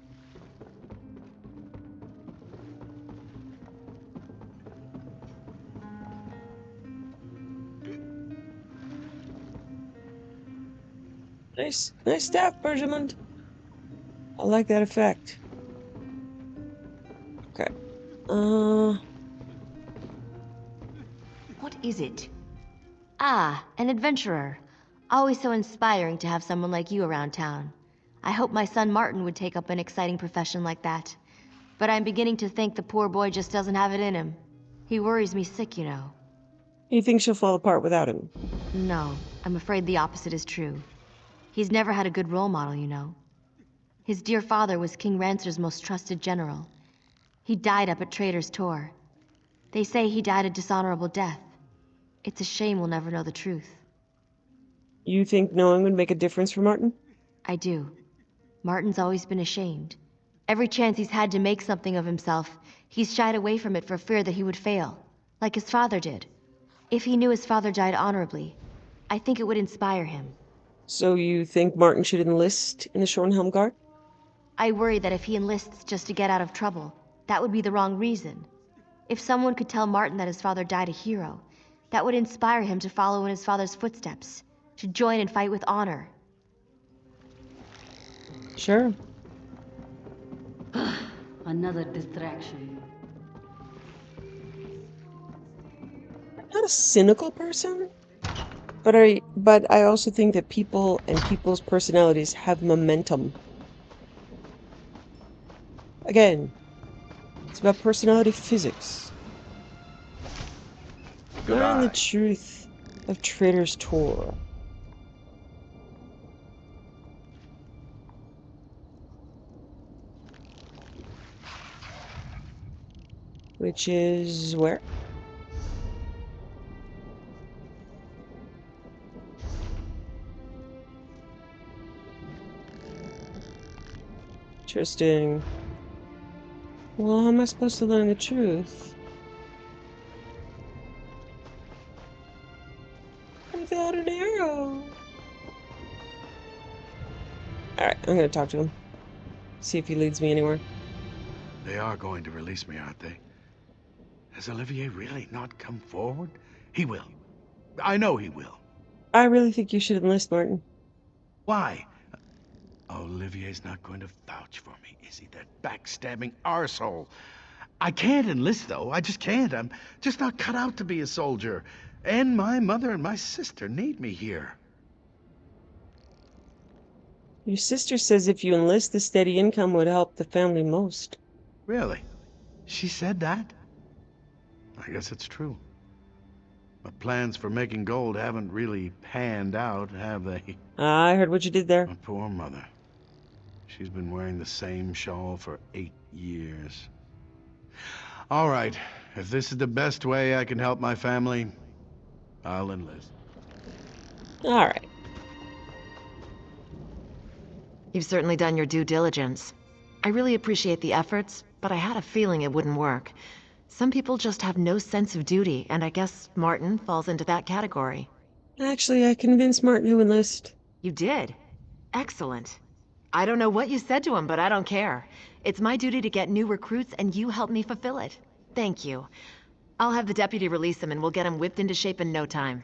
Nice staff, Bergerland. I like that effect. Okay. What is it? Ah, an adventurer. Always so inspiring to have someone like you around town. I hope my son Martin would take up an exciting profession like that. But I'm beginning to think the poor boy just doesn't have it in him. He worries me sick, you know. You think she'll fall apart without him? No, I'm afraid the opposite is true. He's never had a good role model, you know. His dear father was King Rancer's most trusted general. He died up at Trader's Tor. They say he died a dishonorable death. It's a shame we'll never know the truth. You think knowing would make a difference for Martin? I do. Martin's always been ashamed. Every chance he's had to make something of himself, he's shied away from it for fear that he would fail, like his father did. If he knew his father died honorably, I think it would inspire him. So you think Martin should enlist in the Shornhelm Guard? I worry that if he enlists just to get out of trouble, that would be the wrong reason. If someone could tell Martin that his father died a hero, that would inspire him to follow in his father's footsteps, to join and fight with honor. Sure. Another distraction. I'm not a cynical person, but I also think that people and people's personalities have momentum. Again, it's about personality physics. Learn the truth of Trader's Tor. Which is where? Interesting. Well, how am I supposed to learn the truth? Without an arrow. Alright, I'm gonna talk to him. See if he leads me anywhere. They are going to release me, aren't they? Has Olivier really not come forward? He will. I know he will. I really think you should enlist, Martin. Why? Olivier's not going to vouch for me, is he? That backstabbing arsehole. I can't enlist, though. I just can't. I'm just not cut out to be a soldier. And my mother and my sister need me here. Your sister says if you enlist, the steady income would help the family most. Really? She said that? I guess it's true. My plans for making gold haven't really panned out, have they? I heard what you did there. My poor mother. She's been wearing the same shawl for 8 years. All right, if this is the best way I can help my family, I'll enlist. All right. You've certainly done your due diligence. I really appreciate the efforts, but I had a feeling it wouldn't work. Some people just have no sense of duty, and I guess Martin falls into that category. Actually, I convinced Martin to enlist. You did? Excellent. I don't know what you said to him, but I don't care. It's my duty to get new recruits, and you helped me fulfill it. Thank you. I'll have the deputy release him, and we'll get him whipped into shape in no time.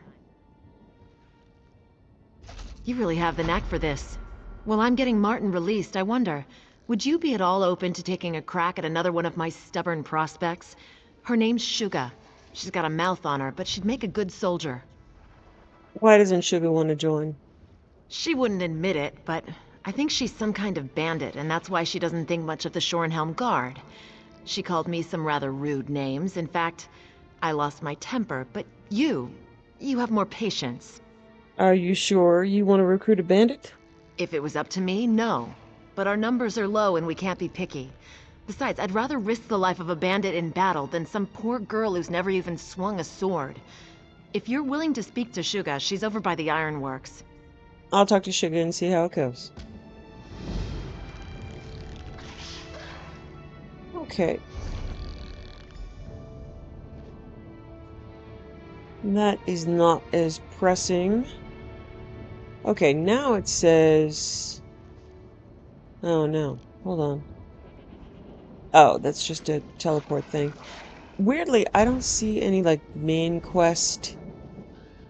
You really have the knack for this. While I'm getting Martin released, I wonder, would you be at all open to taking a crack at another one of my stubborn prospects? Her name's Suga. She's got a mouth on her, but she'd make a good soldier. Why doesn't Suga want to join? She wouldn't admit it, but I think she's some kind of bandit, and that's why she doesn't think much of the Shorenhelm Guard. She called me some rather rude names. In fact, I lost my temper, but you have more patience. Are you sure you want to recruit a bandit? If it was up to me, no. But our numbers are low and we can't be picky. Besides, I'd rather risk the life of a bandit in battle than some poor girl who's never even swung a sword. If you're willing to speak to Suga, she's over by the ironworks. I'll talk to Suga and see how it goes. Okay. That is not as pressing. Okay, now it says... Oh no, hold on. Oh, that's just a teleport thing. Weirdly, I don't see any, like, main quest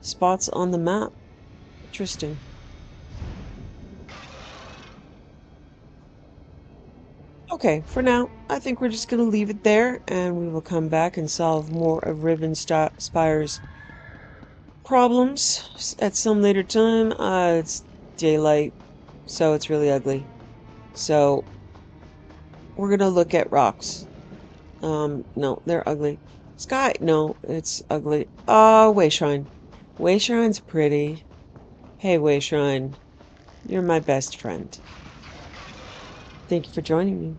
spots on the map. Interesting. Okay, for now, I think we're just going to leave it there, and we will come back and solve more of Rivenspire's problems at some later time. It's daylight, so it's really ugly. So, we're going to look at rocks. No, they're ugly. Sky, no, it's ugly. Wayshrine. Wayshrine's pretty. Hey, Wayshrine, you're my best friend. Thank you for joining me.